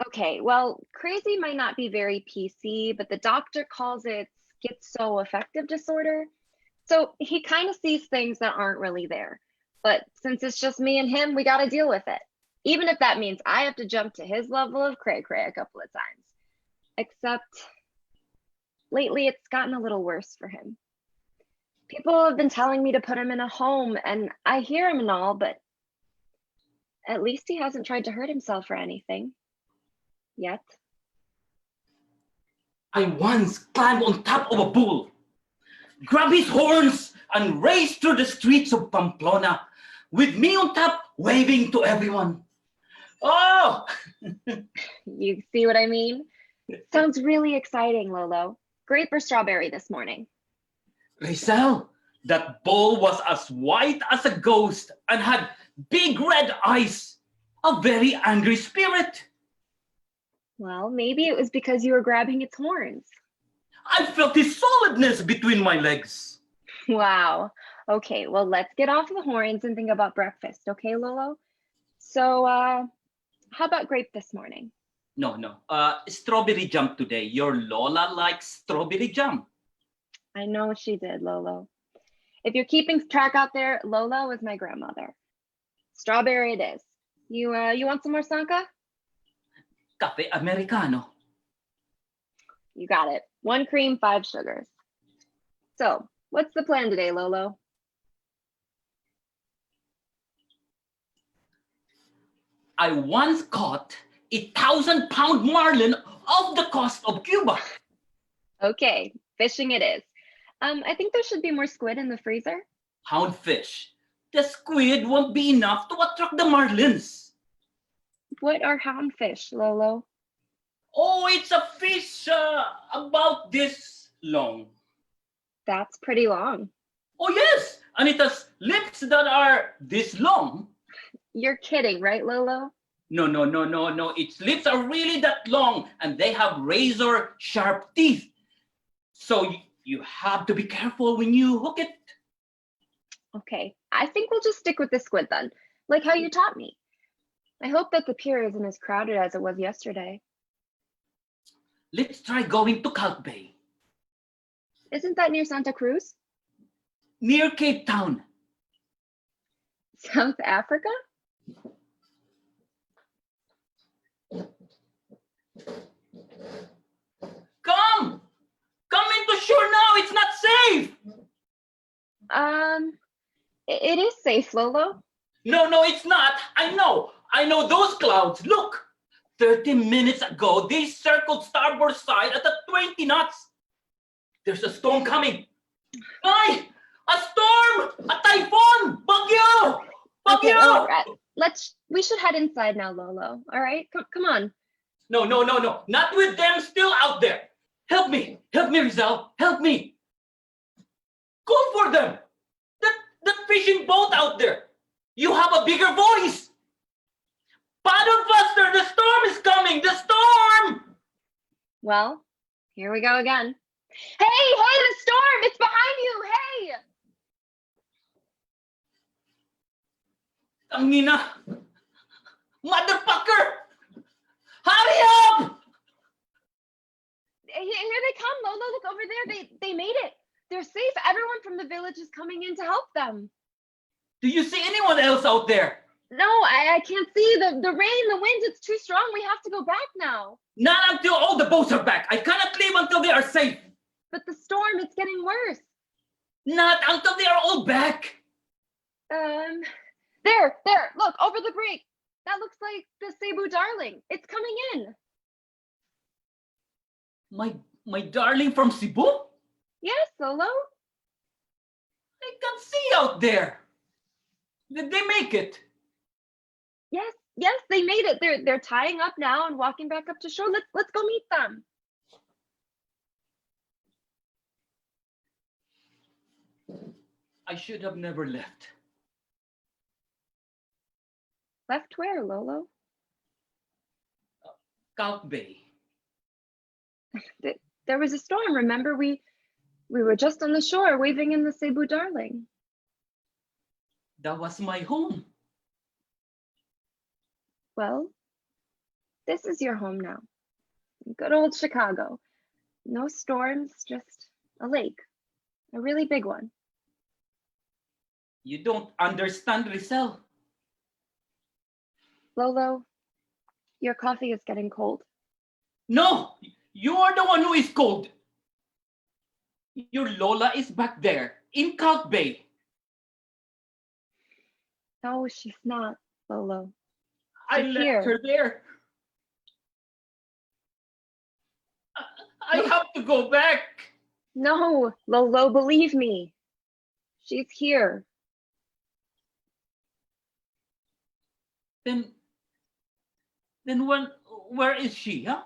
Okay, well, crazy might not be very PC, but the doctor calls it schizoaffective disorder. So he kind of sees things that aren't really there. But since it's just me and him, we got to deal with it. Even if that means I have to jump to his level of cray-cray a couple of times. Except lately it's gotten a little worse for him. People have been telling me to put him in a home, and I hear him and all, but at least he hasn't tried to hurt himself or anything. Yet. I once climbed on top of a bull, grabbed his horns, and raced through the streets of Pamplona, with me on top, waving to everyone. Oh! You see what I mean? Sounds really exciting, Lolo. Grape or strawberry this morning? Rizal, that bull was as white as a ghost and had big red eyes. A very angry spirit. Well, maybe it was because you were grabbing its horns. I felt his solidness between my legs. Wow. Okay, well, let's get off the horns and think about breakfast, okay, Lolo? So, how about grape this morning? No. Strawberry jam today. Your Lola likes strawberry jam. I know she did, Lolo. If you're keeping track out there, Lola was my grandmother. Strawberry it is. You want some more Sanka? Cafe Americano. You got it. 1 cream, 5 sugars. So, what's the plan today, Lolo? I once caught 1,000-pound marlin off the coast of Cuba. Okay, fishing it is. I think there should be more squid in the freezer. Houndfish. The squid won't be enough to attract the marlins. What are houndfish, Lolo? Oh, it's a fish about this long. That's pretty long. Oh, yes. And it has lips that are this long. You're kidding, right, Lolo? No. Its lips are really that long and they have razor sharp teeth. So you have to be careful when you hook it. Okay, I think we'll just stick with the squid then, like how you taught me. I hope that the pier isn't as crowded as it was yesterday. Let's try going to Calc Bay. Isn't that near Santa Cruz? Near Cape Town. South Africa? Come into shore now. It's not safe. It is safe, Lolo. No, it's not. I know those clouds. Look, 30 minutes ago, they circled starboard side at 20 knots. There's a storm coming. Ay, a storm, a typhoon, bagyo. Okay, all right. We should head inside now, Lolo. All right, come on. No, not with them still out there. Help me, Rizal, help me. Call for them. That fishing boat out there. You have a bigger voice. Paddle faster, the storm is coming, the storm. Well, here we go again. Hey, the storm, it's behind you, hey. Tangina, motherfucker. Hurry up. Here they come, Lolo, look over there, they made it. They're safe, everyone from the village is coming in to help them. Do you see anyone else out there? No, I can't see. The rain, the wind, it's too strong. We have to go back now. Not until all the boats are back. I cannot leave until they are safe. But the storm, it's getting worse. Not until they are all back. There, look, over the break. That looks like the Cebu Darling. It's coming in. My darling from Cebu? Yes, Lolo. I can see out there. Did they make it? Yes, they made it. They're tying up now and walking back up to shore. Let's go meet them. I should have never left. Left where, Lolo? Calc Bay. There was a storm, remember? We were just on the shore waving in the Cebu Darling. That was my home. Well, this is your home now. Good old Chicago. No storms, just a lake. A really big one. You don't understand, Rizal. Lolo, your coffee is getting cold. No, you are the one who is cold. Your Lola is back there in Calc Bay. No, she's not, Lolo. I She's left here. her there. I have to go back. No, Lolo, believe me. She's here. Then where is she, huh?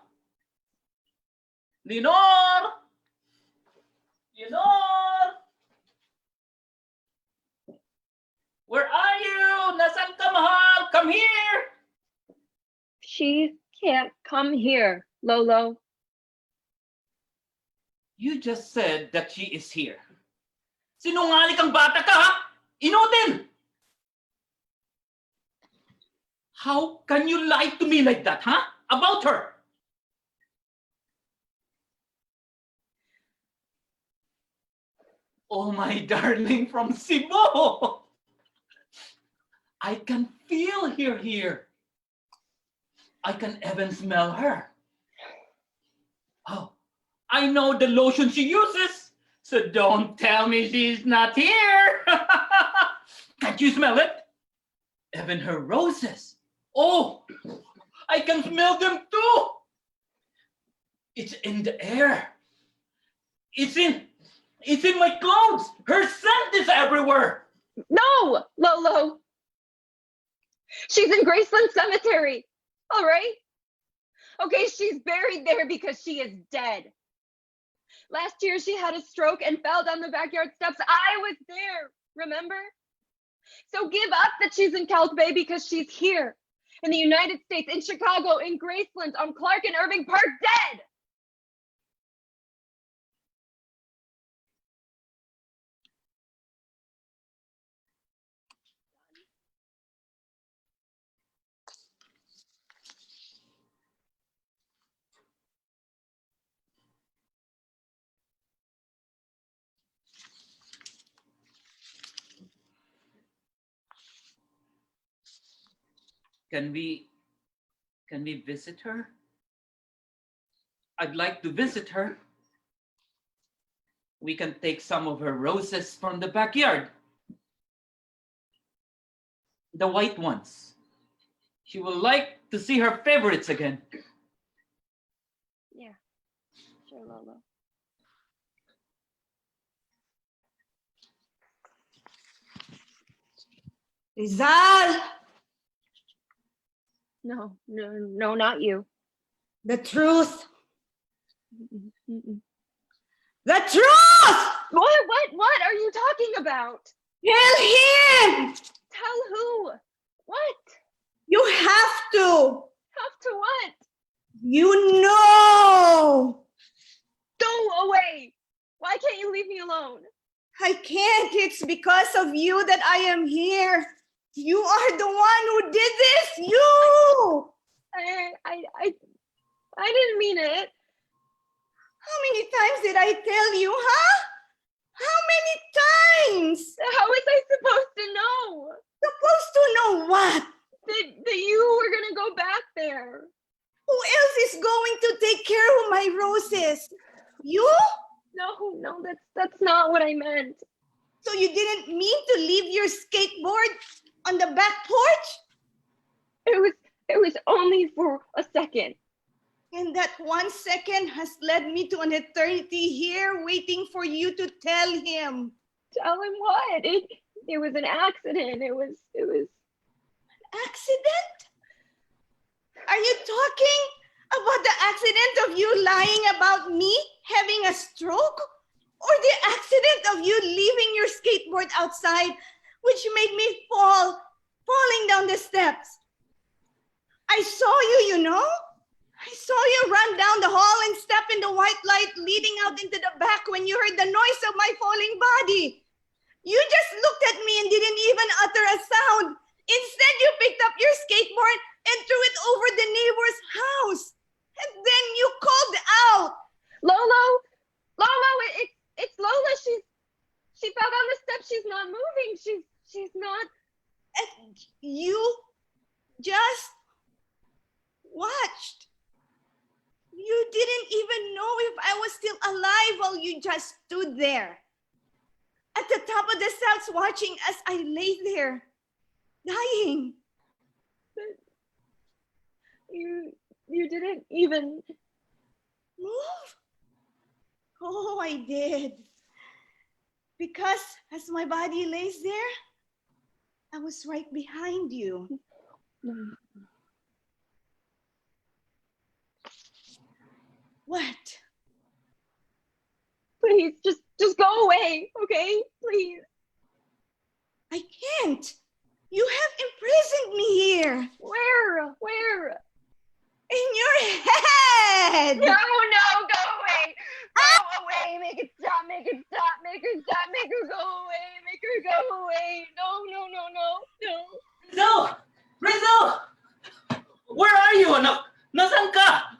Lenore! Lenore! Where are you? Nasaan ka, mahal? Come here! She can't come here, Lolo. You just said that she is here. Sinungaling kang bata ka, ha? Inutin! How can you lie to me like that, huh? About her? Oh, my darling from Cebu! I can feel her here. I can even smell her. Oh, I know the lotion she uses, so don't tell me she's not here. Can't you smell it? Even her roses. Oh, I can smell them too. It's in the air. It's in my clothes. Her scent is everywhere. No, Lolo. She's in Graceland Cemetery. All right? Okay, she's buried there because she is dead. Last year, she had a stroke and fell down the backyard steps. I was there, remember? So give up that she's in Calc Bay because she's here in the United States, in Chicago, in Graceland, on Clark and Irving Park, dead. Can we visit her? I'd like to visit her. We can take some of her roses from the backyard. The white ones. She will like to see her favorites again. Yeah, sure, Lolo. Rizal! No, not you. The truth! Mm-mm. The truth! What are you talking about? Tell him! Tell who? What? You have to! Have to what? You know! Go away! Why can't you leave me alone? I can't. It's because of you that I am here. You are the one who did this. You! I didn't mean it. How many times did I tell you, huh? How many times? How was I supposed to know? Supposed to know what? That you were gonna go back there. Who else is going to take care of my roses? You? No, that's not what I meant. So you didn't mean to leave your skateboard on the back porch? It was only for a second. And that 1 second has led me to an eternity here waiting for you to tell him. Tell him what? It was an accident. It was. Accident? Are you talking about the accident of you lying about me having a stroke? Or the accident of you leaving your skateboard outside, which made me falling down the steps? I saw you, you know? I saw you run down the hall and step in the white light leading out into the back when you heard the noise of my falling body. You just looked at me and didn't even utter a sound. Instead, you picked up your skateboard and threw it over the neighbor's house. And then you called out, Lolo, it's Lola. She fell down the steps. She's not moving. She's not. And you just watched. You didn't even know if I was still alive while you just stood there at the top of the steps watching as I lay there, dying. But you didn't even move. Oh, I did. Because as my body lays there, I was right behind you. What? Please, just go away, okay? Please. I can't. You have imprisoned me here. Where? In your head. No, go away. Go away. Make it stop. Make her go away. Make her go away. No. Rizal! Where are you, anak? Nasaan ka?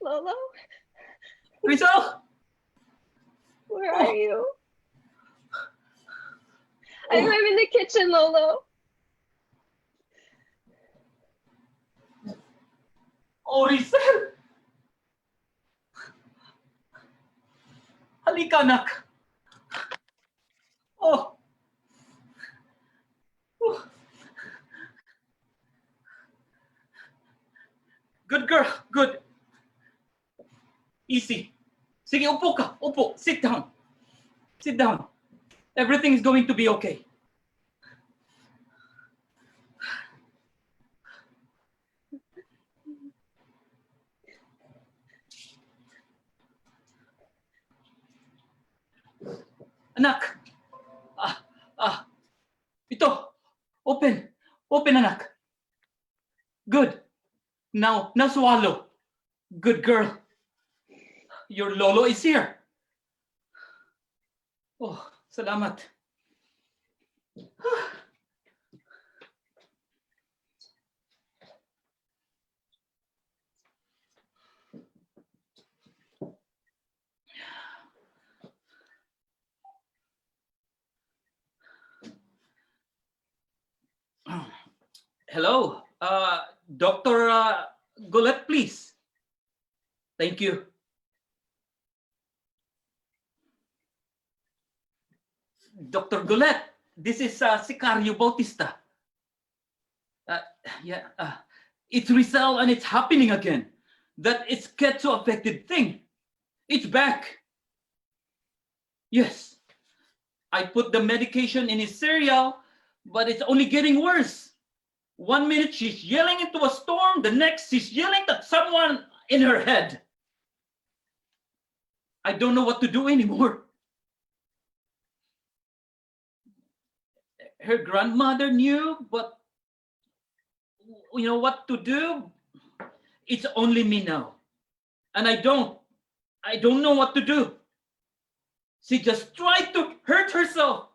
Lolo? Rizal? Where are you? I'm in the kitchen, Lolo. Oh, Rizal! Halika, anak. Oh. Good girl, good. Easy. Sige, upo ka. Upo. Sit down. Sit down. Everything is going to be okay. Anak. Ito. Open. Open, anak. Good. Now swallow. Good girl. Your lolo is here. Oh, salamat. Hello, Dr. Golet, please. Thank you. Dr. Golet, this is Sicario Bautista. It's Rizal and it's happening again. That schizo-affected thing. It's back. Yes, I put the medication in his cereal, but it's only getting worse. 1 minute she's yelling into a storm, the next she's yelling at someone in her head. I don't know what to do anymore. Her grandmother knew, but you know what to do? It's only me now. And I don't know what to do. She just tried to hurt herself.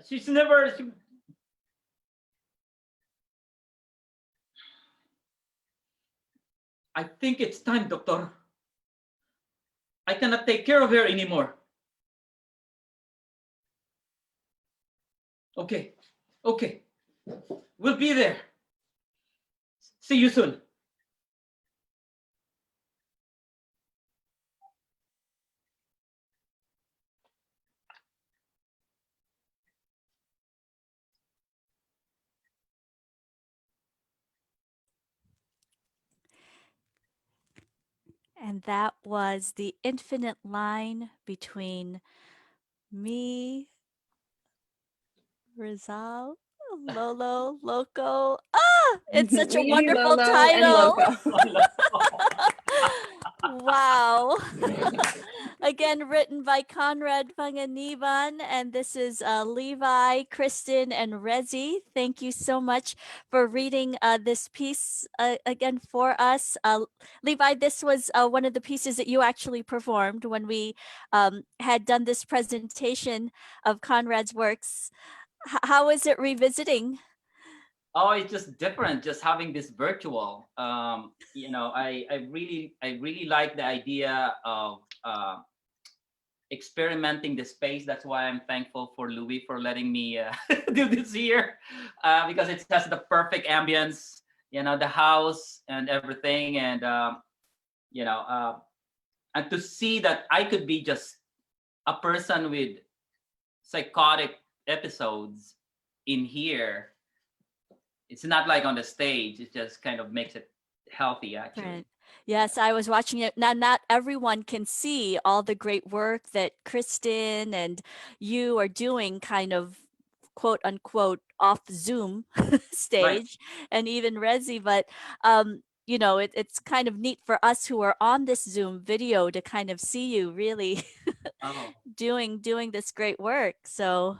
She's never... I think it's time, doctor. I cannot take care of her anymore. Okay. We'll be there. See you soon. And that was the infinite line between me, Rizal, Lolo, Loco. Ah, it's such a Lily, wonderful Lolo, and title. Loco. Wow. Again, written by Conrad Panganiban. And this is Levi, Kristen, and Ressie. Thank you so much for reading this piece again for us. Levi, this was one of the pieces that you actually performed when we had done this presentation of Conrad's works. How is it revisiting? Oh, it's just different, just having this virtual. I really like the idea of experimenting the space. That's why I'm thankful for Louis for letting me do this here, because it has the perfect ambience, the house and everything, and and to see that I could be just a person with psychotic episodes in here. It's not like on the stage. It just kind of makes it healthy, actually. Right. Yes, I was watching it. Now, not everyone can see all the great work that Kristen and you are doing, kind of quote unquote off Zoom stage, and even Resi. But it's kind of neat for us who are on this Zoom video to kind of see you really Oh, doing this great work. So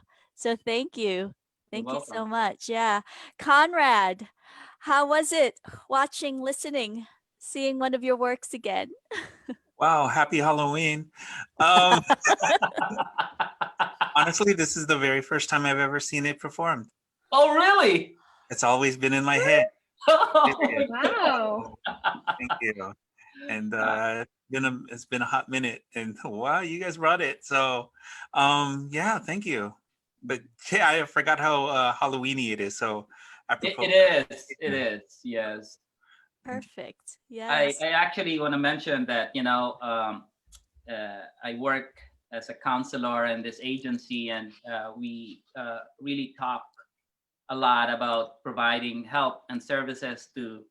thank you. you're Thank you so welcome. much. Yeah. Conrad, how was it watching, listening, seeing one of your works again? Wow, happy Halloween. Um, honestly, this is the very first time I've ever seen it performed. Oh, really? It's always been in my head. Wow. Thank you. And it's been a hot minute, and wow, you guys brought it. So, yeah, thank you. But yeah, I forgot how Halloweeny it is. So, apropos. It is, yes. Perfect. I Yes. actually want to mention that, I work as a counselor in this agency, and we really talk a lot about providing help and services to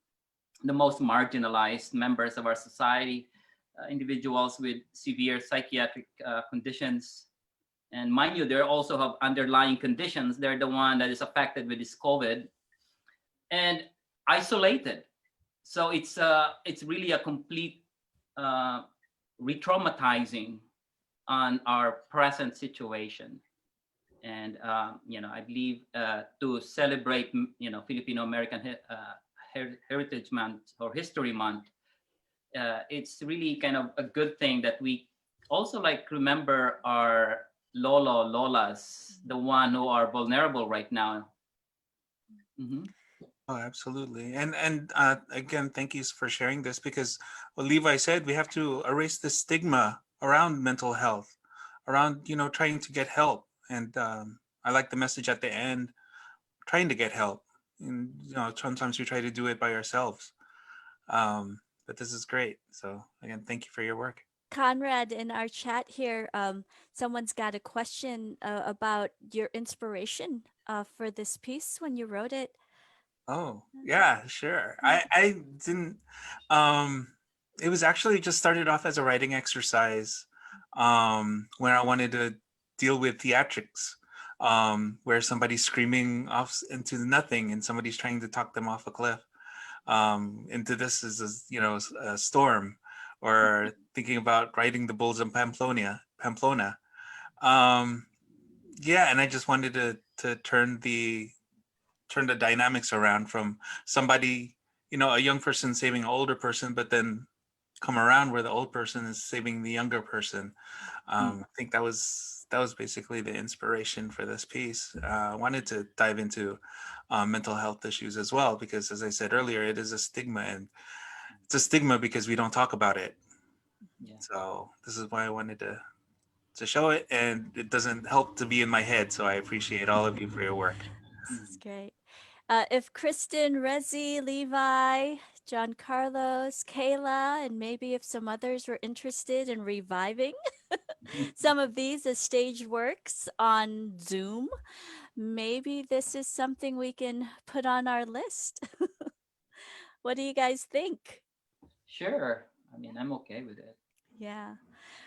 the most marginalized members of our society, individuals with severe psychiatric conditions. And mind you, they also have underlying conditions. They're the one that is affected with this COVID and isolated. So it's really a complete re-traumatizing on our present situation. And I believe to celebrate Filipino American Heritage Month or History Month, it's really kind of a good thing that we also remember our lolas, the one who are vulnerable right now. Mm-hmm. Oh, absolutely. And again, thank you for sharing this, because what Levi said, we have to erase the stigma around mental health, around, trying to get help. And I like the message at the end, trying to get help. And, sometimes we try to do it by ourselves. But this is great. So again, thank you for your work. Conrad, in our chat here, someone's got a question about your inspiration for this piece when you wrote it. Oh, yeah, sure. I didn't, it was actually just started off as a writing exercise, where I wanted to deal with theatrics, where somebody's screaming off into nothing and somebody's trying to talk them off a cliff, into this is, a storm, or thinking about riding the bulls in Pamplona. Yeah, and I just wanted to turn the dynamics around from somebody, a young person saving an older person, but then come around where the old person is saving the younger person. I think that was basically the inspiration for this piece. I wanted to dive into mental health issues as well, because as I said earlier, it is a stigma, and it's a stigma because we don't talk about it. Yeah. So this is why I wanted to show it, and it doesn't help to be in my head. So I appreciate all of you for your work. This is great. If Kristen, Resi, Levi, John Carlos, Kayla, and maybe if some others were interested in reviving some of these as stage works on Zoom, maybe this is something we can put on our list. What do you guys think? Sure. I mean, I'm okay with it. Yeah.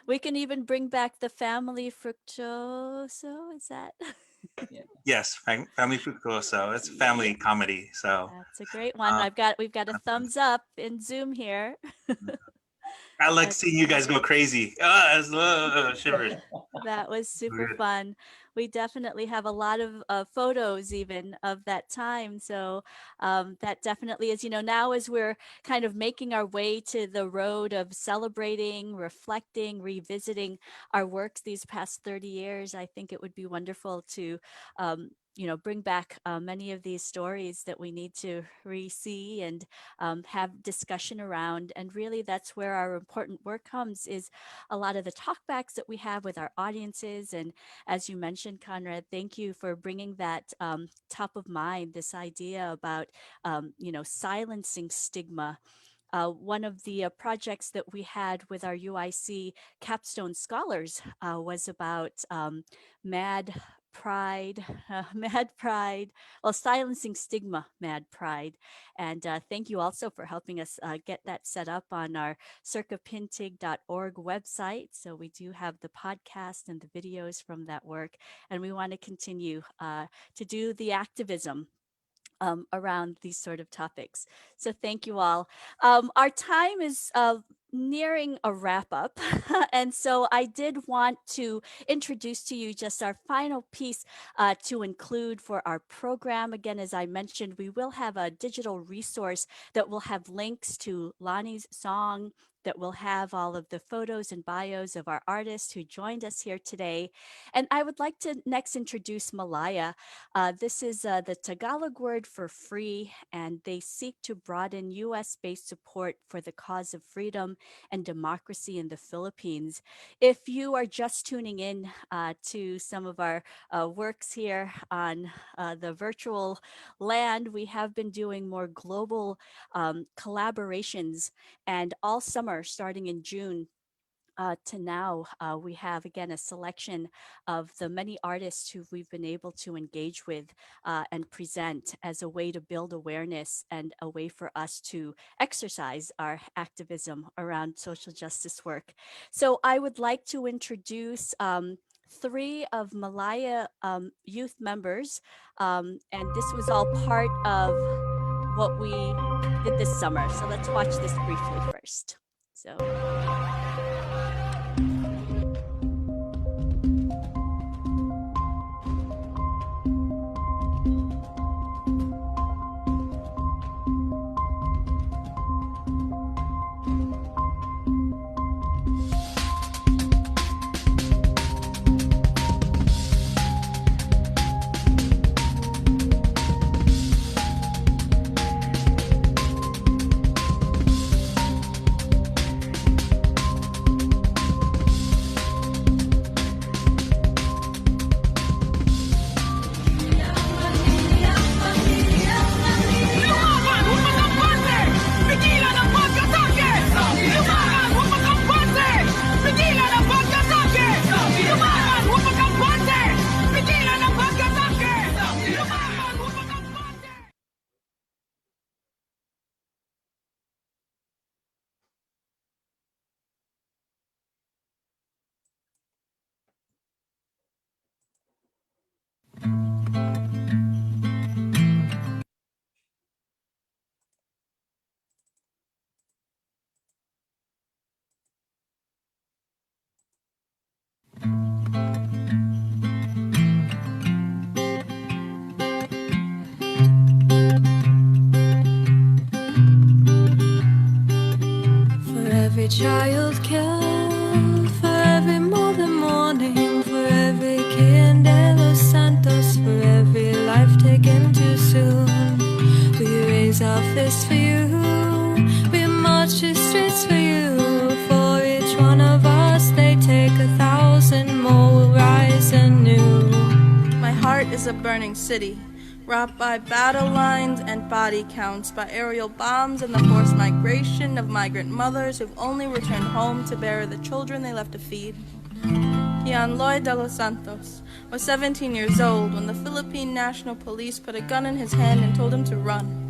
We can even bring back the family fructuoso. Is that? Yeah. Yes, Family Fructuoso. It's a family comedy. So That's a great one. We've got a thumbs up in Zoom here. I like That's seeing you guys go crazy. Shivers. That was super Good. fun. We definitely have a lot of photos even of that time. So that definitely is, now as we're kind of making our way to the road of celebrating, reflecting, revisiting our works these past 30 years, I think it would be wonderful to bring back many of these stories that we need to re-see and have discussion around. And really that's where our important work comes, is a lot of the talkbacks that we have with our audiences. And as you mentioned, Conrad, thank you for bringing that top of mind, this idea about, silencing stigma. One of the projects that we had with our UIC capstone scholars was about mad pride, silencing stigma, mad pride. And thank you also for helping us get that set up on our circapintig.org website. So we do have the podcast and the videos from that work, and we want to continue to do the activism around these sort of topics. So thank you all. Our time is nearing a wrap up. And so I did want to introduce to you just our final piece to include for our program. Again, as I mentioned, we will have a digital resource that will have links to Lani's song, that will have all of the photos and bios of our artists who joined us here today. And I would like to next introduce Malaya. This is the Tagalog word for free, and they seek to broaden US-based support for the cause of freedom and democracy in the Philippines. If you are just tuning in to some of our works here on the virtual land, we have been doing more global collaborations, and all summer, starting in June, to now, we have again a selection of the many artists who we've been able to engage with and present as a way to build awareness and a way for us to exercise our activism around social justice work. So I would like to introduce 3 of Malaya youth members, and this was all part of what we did this summer. So let's watch this briefly first. So. Every child killed, for every mother mourning, for every kid in Los Santos, for every life taken too soon. We raise our fists for you, we march the streets for you. For each one of us, they take 1,000 more, will rise anew. My heart is a burning city, wrapped by battle lines and body counts, by aerial bombs and the forced migration of migrant mothers who've only returned home to bury the children they left to feed. Kianloy de los Santos was 17 years old when the Philippine National Police put a gun in his hand and told him to run.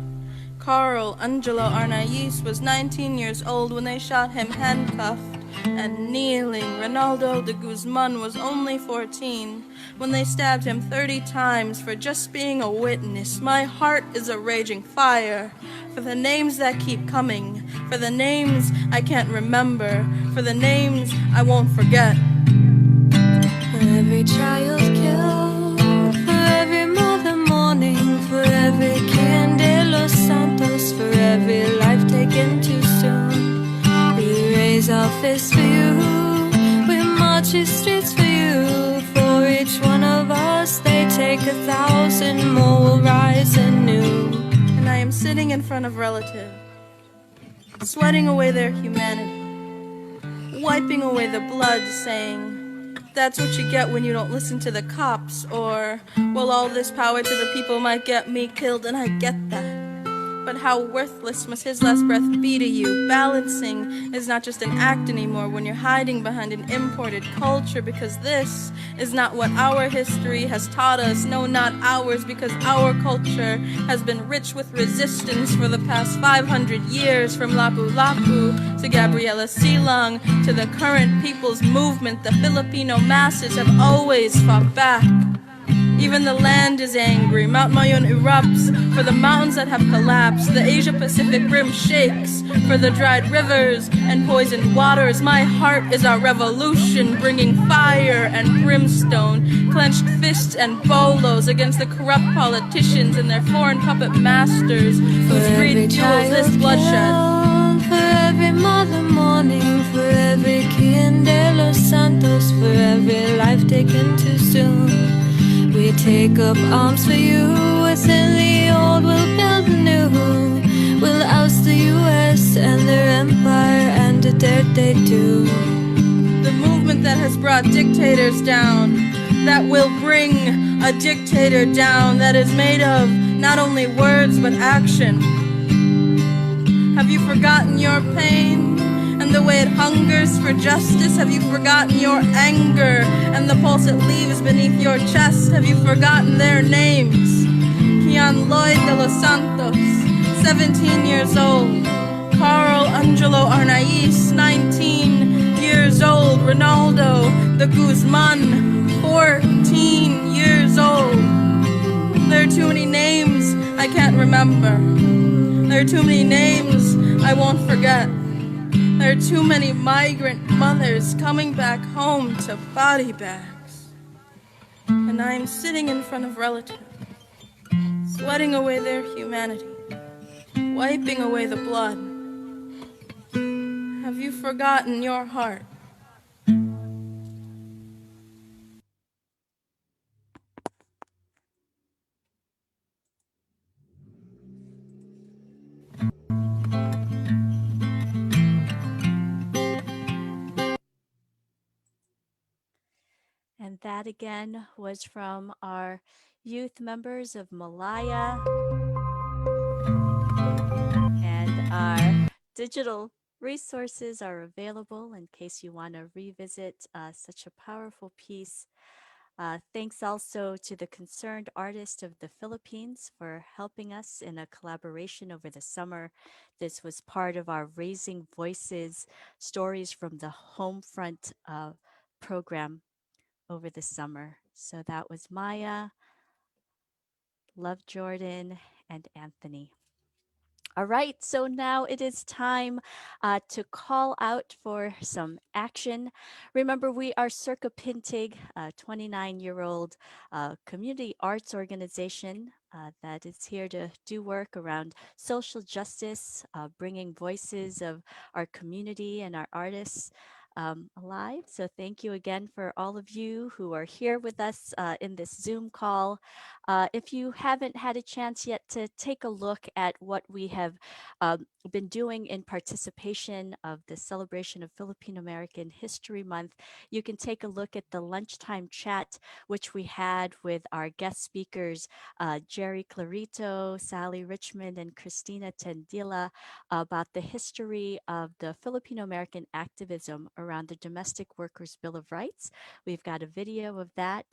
Carl Angelo Arnaiz was 19 years old when they shot him handcuffed and kneeling. Ronaldo de Guzman was only 14 when they stabbed him 30 times for just being a witness. My heart is a raging fire for the names that keep coming, for the names I can't remember, for the names I won't forget. For every child killed, for every mother mourning, for every Quien de los Santos, for every life taken too soon. We raise our fists for you, we march the streets for you. For each one of us, they take 1,000 more, will rise anew. And I am sitting in front of relatives, sweating away their humanity, wiping away the blood, saying, that's what you get when you don't listen to the cops, or, well, all this power to the people might get me killed, and I get that. But how worthless must his last breath be to you? Balancing is not just an act anymore when you're hiding behind an imported culture, because this is not what our history has taught us. No, not ours, because our culture has been rich with resistance for the past 500 years, from Lapu-Lapu to Gabriela Silang to the current people's movement. The Filipino masses have always fought back. Even the land is angry. Mount Mayon erupts for the mountains that have collapsed. The Asia-Pacific rim shakes for the dried rivers and poisoned waters. My heart is our revolution, bringing fire and brimstone, clenched fists and bolos against the corrupt politicians and their foreign puppet masters whose greed fuels this bloodshed. For every mother mourning, for every Quien de los Santos, for every life taken too soon. We take up arms for you. Within the old, we'll build the new. We'll oust the U.S. and their empire and the dirt they do. The movement that has brought dictators down, that will bring a dictator down, that is made of not only words but action. Have you forgotten your pain and the way it hungers for justice? Have you forgotten your anger and the pulse it leaves beneath your chest? Have you forgotten their names? Kian Lloyd de los Santos, 17 years old. Carl Angelo Arnaiz, 19 years old. Ronaldo de Guzman, 14 years old. There are too many names I can't remember. There are too many names I won't forget. There are too many migrant mothers coming back home to body bags. And I am sitting in front of relatives, sweating away their humanity, wiping away the blood. Have you forgotten your heart? And that again was from our youth members of Malaya. And our digital resources are available in case you want to revisit such a powerful piece. Thanks also to the Concerned Artist of the Philippines for helping us in a collaboration over the summer. This was part of our Raising Voices Stories from the Homefront program over the summer. So that was Maya, Love Jordan, and Anthony. All right, so now it is time to call out for some action. Remember, we are Circa Pintig, a 29-year-old community arts organization that is here to do work around social justice, bringing voices of our community and our artists alive. So thank you again for all of you who are here with us in this Zoom call. If you haven't had a chance yet to take a look at what we have been doing in participation of the celebration of Filipino American History Month, you can take a look at the lunchtime chat, which we had with our guest speakers, Jerry Clarito, Sally Richmond, and Christina Tendila, about the history of the Filipino American activism around around the Domestic Workers Bill of Rights. We've got a video of that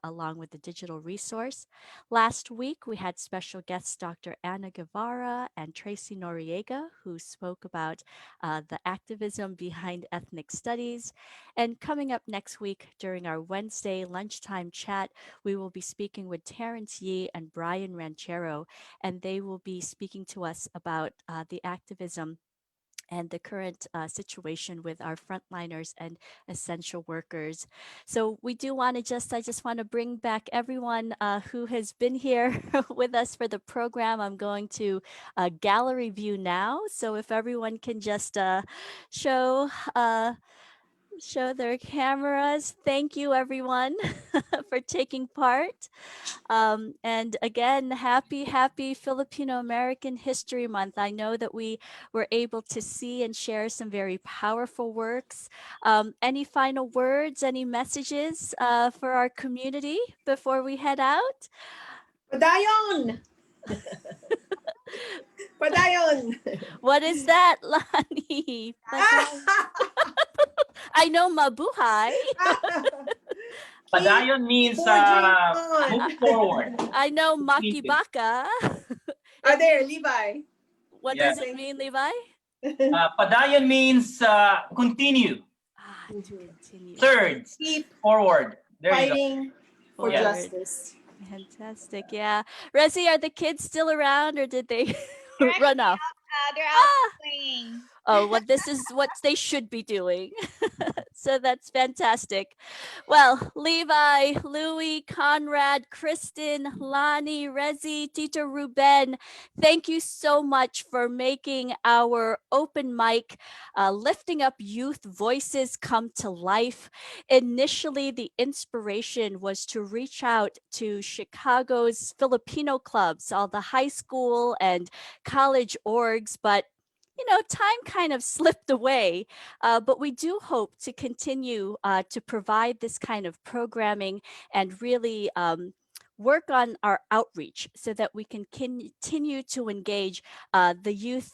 along with the digital resource. Last week, we had special guests Dr. Ana Guevara and Tracy Noriega, who spoke about the activism behind ethnic studies. And coming up next week during our Wednesday lunchtime chat, we will be speaking with Terrence Yee and Brian Ranchero, and they will be speaking to us about the activism and the current situation with our frontliners and essential workers. So we do want to I just want to bring back everyone who has been here with us for the program. I'm going to gallery view now. So if everyone can just show their cameras. Thank you everyone for taking part. And again, happy Filipino American History Month. I know that we were able to see and share some very powerful works. Any final words, any messages for our community before we head out? Padayon! Padayon! What is that, Lani? I know mabuhay. Padayon means move forward. I know makibaka. There, Levi. What does it mean, Levi? Padayon means continue. Continue. Third, keep forward. There fighting for Forward. justice. Fantastic. Yeah. Ressie, are the kids still around or did they run off? They're out playing. Oh, well, this is what they should be doing. So that's fantastic. Well, Levi, Louie, Conrad, Kristen, Lani, Ressie, Tito Ruben, thank you so much for making our open mic, lifting up youth voices come to life. Initially, the inspiration was to reach out to Chicago's Filipino clubs, all the high school and college orgs, but time kind of slipped away, but we do hope to continue to provide this kind of programming and really work on our outreach so that we can continue to engage the youth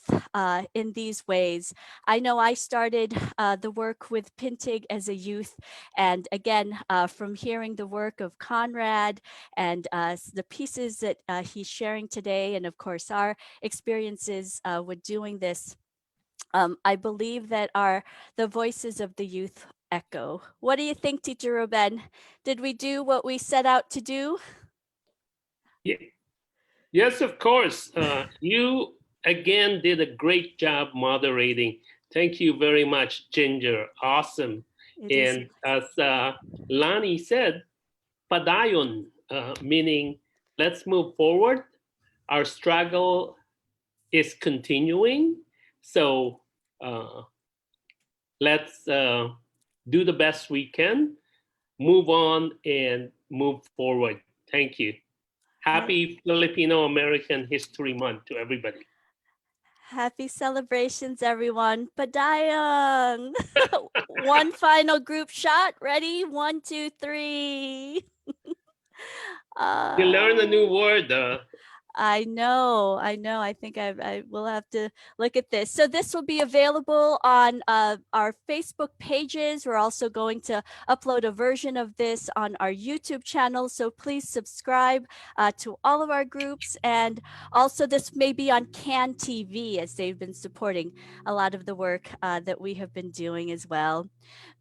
in these ways. I know I started the work with Pintig as a youth, and again, from hearing the work of Conrad and the pieces that he's sharing today, and of course our experiences with doing this, I believe that the voices of the youth echo. What do you think, Teacher Ruben? Did we do what we set out to do? Yeah. Yes, of course. You again did a great job moderating. Thank you very much, Ginger. Awesome. And as Lani said, padayon, meaning let's move forward. Our struggle is continuing. So let's do the best we can, move on and move forward. Thank you. Happy Filipino American History Month to everybody. Happy celebrations, everyone. Padayang. One final group shot. Ready? 1, 2, 3. You learn a new word. I know. I think I will have to look at this. So this will be available on our Facebook pages. We're also going to upload a version of this on our YouTube channel. So please subscribe to all of our groups. And also this may be on CAN TV, as they've been supporting a lot of the work that we have been doing as well.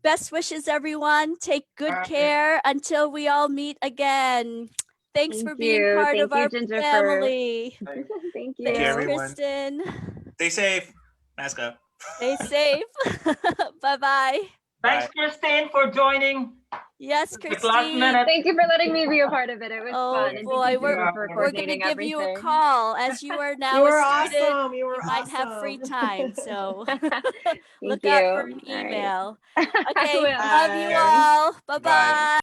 Best wishes, everyone. Take good care until we all meet again. Thanks for being part of our Ginger, family. Thank you. Thanks, everyone. Kristen. Stay safe. Mask up. Stay safe. Bye-bye. Thanks, Kristen, for joining. Yes, It's last Christine. minute. Thank you for letting me be a part of it. It was fun. And Boy, thank you, we're Ginger, for going to coordinating give you a everything. call as you are now You were a student. awesome. You were might awesome. have free time, so Thank look you. out for an All right. email. I Okay, will. love you Bye. all. Bye. Bye-bye.